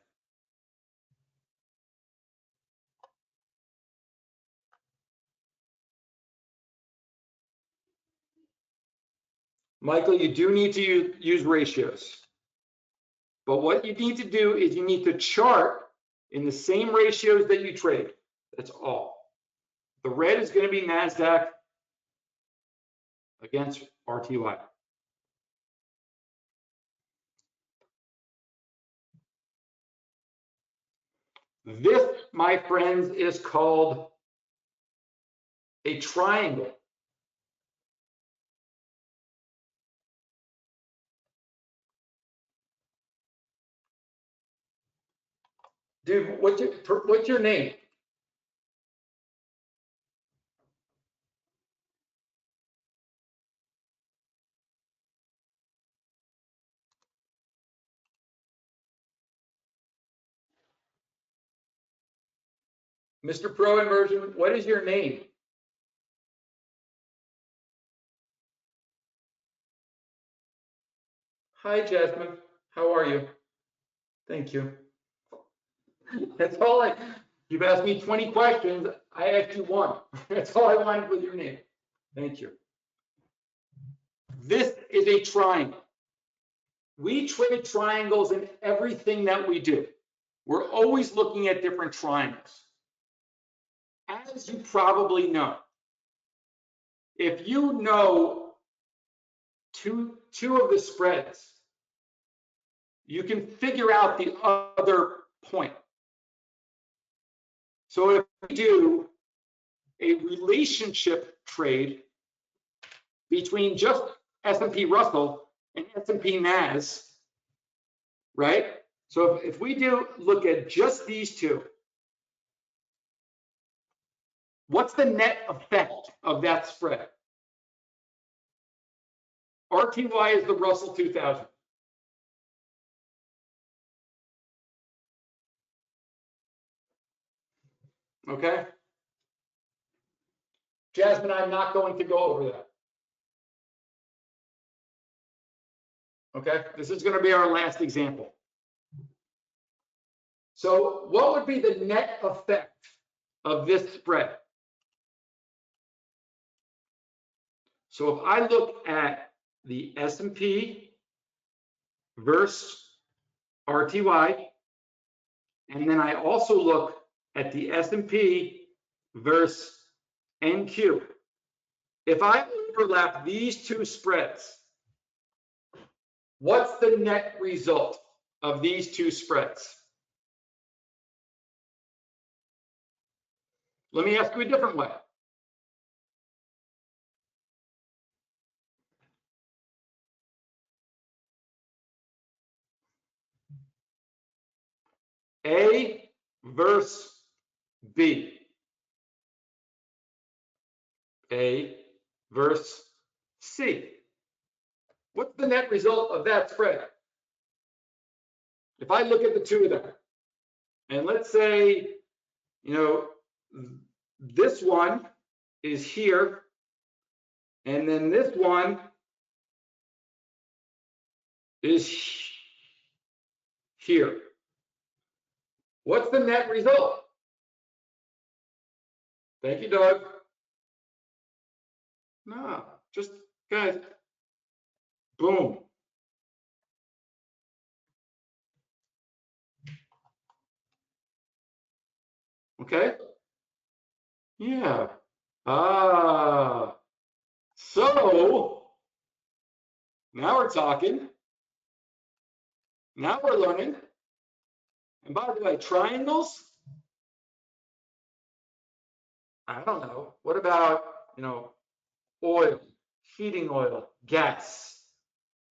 Michael, you do need to use ratios. But what you need to do is you need to chart in the same ratios that you trade. That's all. The red is going to be NASDAQ against RTY. This, my friends, is called a triangle. Dude, what's your name? Mr. Pro Inversion, what is your name? Hi, Jasmine. How are you? Thank you. That's all You've asked me 20 questions. I asked you one. That's all I wanted with your name. Thank you. This is a triangle. We trade triangles in everything that we do. We're always looking at different triangles. As you probably know, if you know two of the spreads, you can figure out the other point. So if we do a relationship trade between just S&P Russell and S&P NAS, right? So if we do look at just these two, what's the net effect of that spread? RTY is the Russell 2000. Okay? Jasmine, I'm not going to go over that. Okay? This is going to be our last example. So what would be the net effect of this spread? So if I look at the S&P versus RTY, and then I also look at the S&P versus NQ. If I overlap these two spreads, what's the net result of these two spreads? Let me ask you a different way. A versus B. A versus C. What's the net result of that spread? If I look at the two of them, and let's say, you know, this one is here, and then this one is here. What's the net result? Thank you, Doug. No, just guys, boom. Okay? Yeah. So now we're talking. Now we're learning. And by the way, triangles, I don't know. What about, you know, oil, heating oil, gas,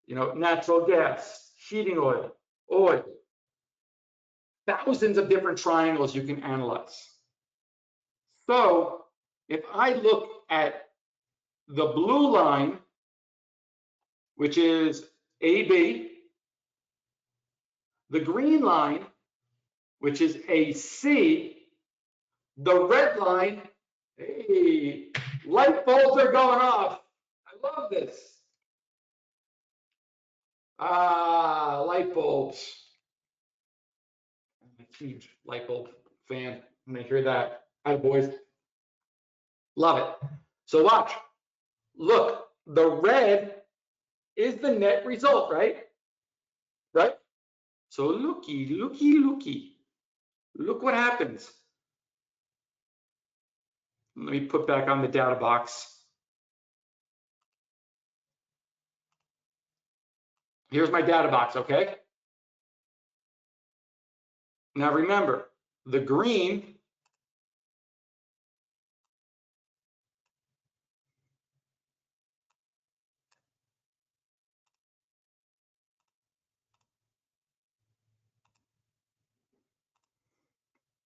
you know, natural gas, heating oil, oil. Thousands of different triangles you can analyze. So if I look at the blue line, which is AB, the green line, which is AC, the red line, hey, light bulbs are going off. I love this. Light bulbs. I'm a huge light bulb fan. I'm gonna hear that. Hi, boys. Love it. So watch. Look, the red is the net result, right? Right? So looky. Look what happens. Let me put back on the data box. Here's my data box, okay? Now remember, the green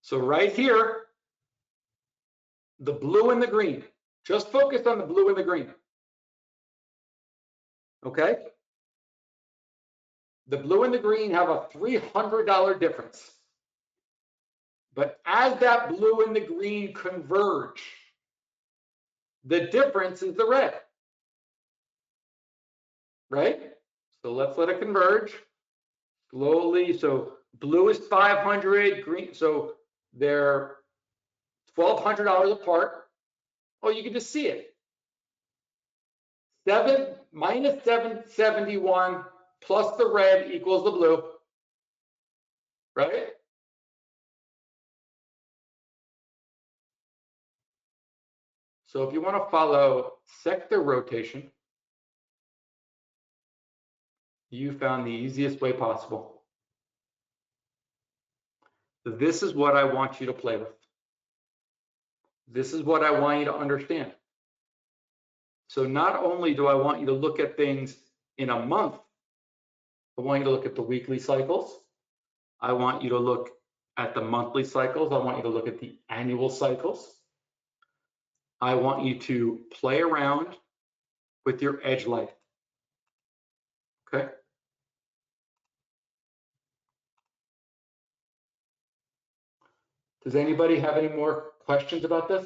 so right here, the blue and the green. Just focus on the blue and the green. Okay? The blue and the green have a $300 difference. But as that blue and the green converge, the difference is the red. Right? So let's let it converge slowly. So blue is 500, green. So They're $1,200 apart. Oh, you can just see it. Minus 771 plus the red equals the blue, right? So if you want to follow sector rotation, you found the easiest way possible. This is what I want you to play with. This is what I want you to understand. So not only do I want you to look at things in a month, I want you to look at the weekly cycles. I want you to look at the monthly cycles. I want you to look at the annual cycles. I want you to play around with your edge light. Okay? Does anybody have any more questions about this?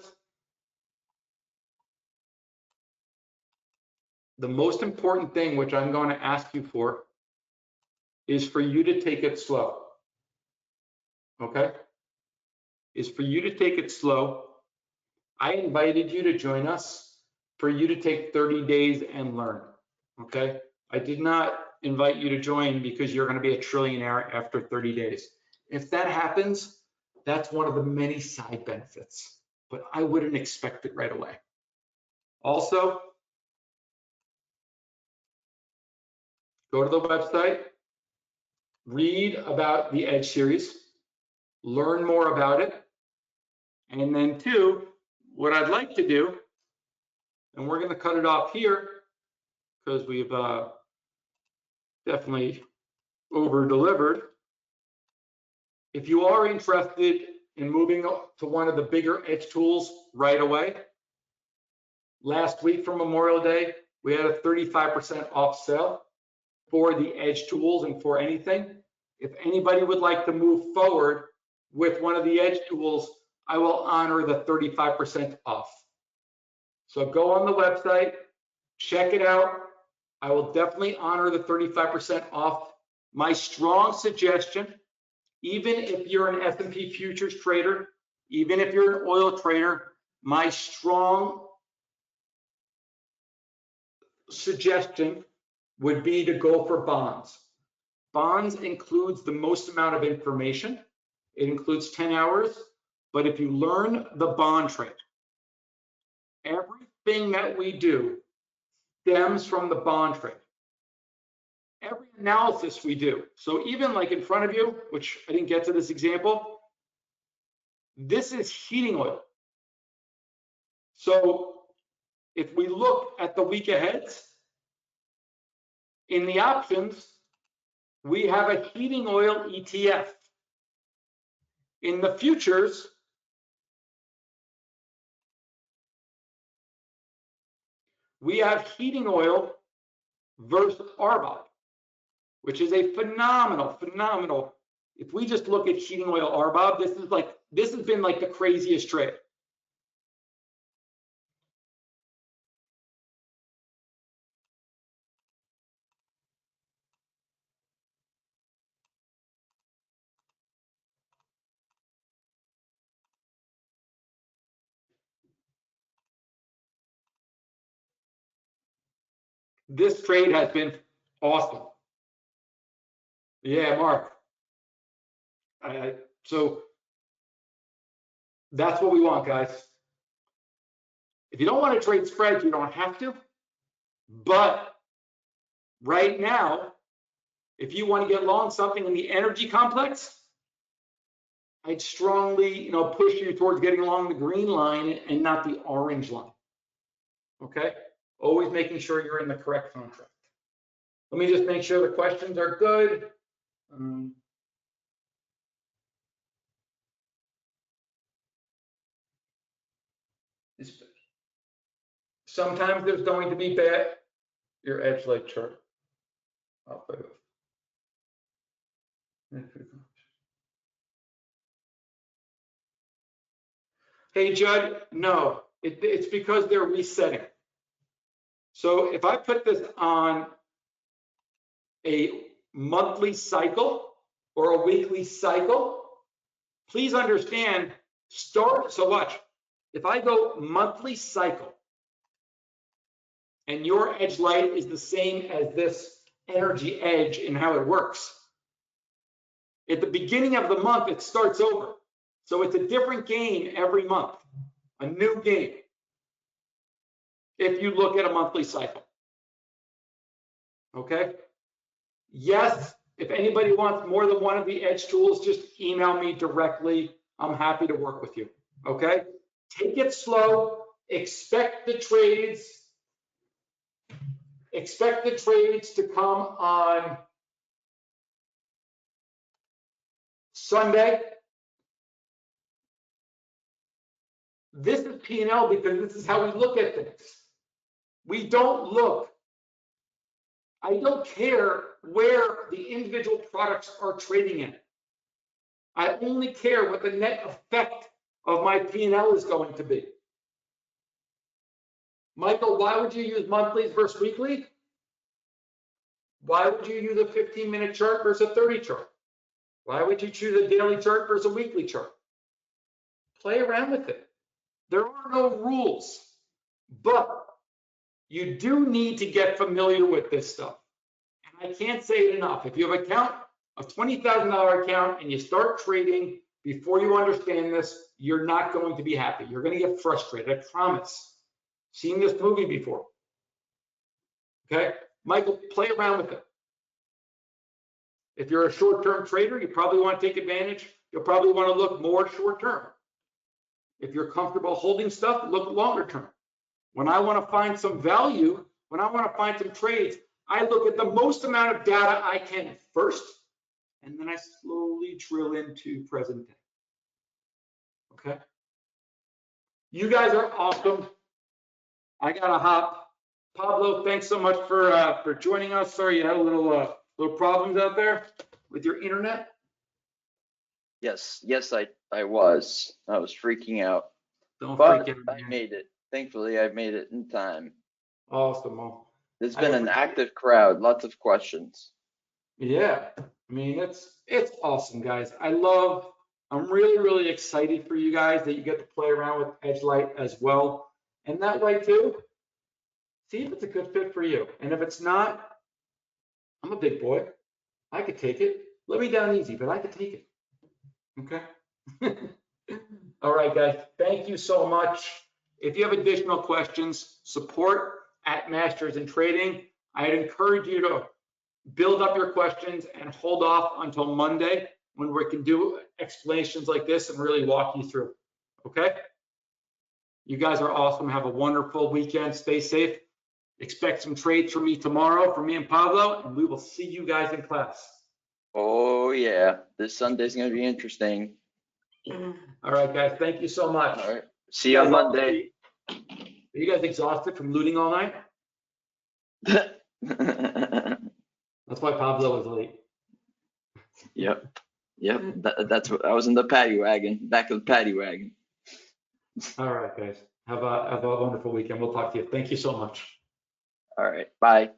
The most important thing, which I'm going to ask you for, is for you to take it slow. Okay? Is for you to take it slow. I invited you to join us for you to take 30 days and learn. Okay? I did not invite you to join because you're going to be a trillionaire after 30 days. If that happens, that's one of the many side benefits, but I wouldn't expect it right away. Also, go to the website, read about the Edge series, learn more about it, and then two, what I'd like to do, and we're going to cut it off here because we've definitely over-delivered. If you are interested in moving to one of the bigger Edge tools right away, last week for Memorial Day, we had a 35% off sale for the Edge tools and for anything. If anybody would like to move forward with one of the Edge tools, I will honor the 35% off. So go on the website, check it out. I will definitely honor the 35% off. My strong suggestion, even if you're an S&P futures trader, even if you're an oil trader, my strong suggestion would be to go for bonds. Bonds includes the most amount of information. It includes 10 hours, but if you learn the bond trade, everything that we do stems from the bond trade. Every analysis we do. So even like in front of you, which I didn't get to this example, this is heating oil. So if we look at the week ahead, in the options, we have a heating oil ETF. In the futures, we have heating oil versus RBOB, which is a phenomenal. If we just look at heating oil RBOB, this has been like the craziest trade. This trade has been awesome. Yeah, Mark. So that's what we want, guys. If you don't want to trade spreads, you don't have to. But right now, if you want to get long something in the energy complex, I'd strongly, push you towards getting along the green line and not the orange line. Okay? Always making sure you're in the correct contract. Let me just make sure the questions are good. Sometimes there's going to be your edge light chart. I'll play with. Hey, Judd, no, it's because they're resetting. So if I put this on a monthly cycle or a weekly cycle, please understand, so watch, if I go monthly cycle and your edge light is the same as this energy edge in how it works, at the beginning of the month, it starts over. So it's a different game every month, a new game, if you look at a monthly cycle. Okay? Yes, if anybody wants more than one of the edge tools, just email me directly. I'm happy to work with you. Okay? Take it slow. Expect the trades. Expect the trades to come on Sunday. This is P&L because this is how we look at things. We don't look. I don't care where the individual products are trading in. I only care what the net effect of my P&L is going to be. Michael, why would you use monthlies versus weekly? Why would you use a 15-minute chart versus a 30 chart? Why would you choose a daily chart versus a weekly chart? Play around with it. There are no rules, but you do need to get familiar with this stuff. And I can't say it enough. If you have an account, a $20,000 account, and you start trading before you understand this, you're not going to be happy. You're going to get frustrated, I promise. Seen this movie before. Okay? Michael, play around with it. If you're a short-term trader, you probably want to take advantage. You'll probably want to look more short-term. If you're comfortable holding stuff, look longer term. When I want to find some value, when I want to find some trades, I look at the most amount of data I can first, and then I slowly drill into present day. Okay? You guys are awesome. I got to hop. Pablo, thanks so much for joining us. Sorry you had a little problems out there with your internet. Yes, I was freaking out. Don't but freak out. I made it. Thankfully, I made it in time. Awesome. There's been an active crowd, lots of questions. Yeah, I mean, it's awesome, guys. I'm really excited for you guys that you get to play around with Edge Light as well. And that way too, see if it's a good fit for you. And if it's not, I'm a big boy. I could take it. Let me down easy, but I could take it. Okay. All right, guys. Thank you so much. If you have additional questions, support at Masters in Trading. I'd encourage you to build up your questions and hold off until Monday when we can do explanations like this and really walk you through. Okay? You guys are awesome. Have a wonderful weekend. Stay safe. Expect some trades from me tomorrow, from me and Pablo, and we will see you guys in class. Oh yeah, this Sunday's gonna be interesting. All right, guys. Thank you so much. All right. See you on Monday. Are you guys exhausted from looting all night? That's why Pablo was late. Yep. That's what I was in the paddy wagon, back of the paddy wagon. All right, guys. Have a wonderful weekend. We'll talk to you. Thank you so much. All right. Bye.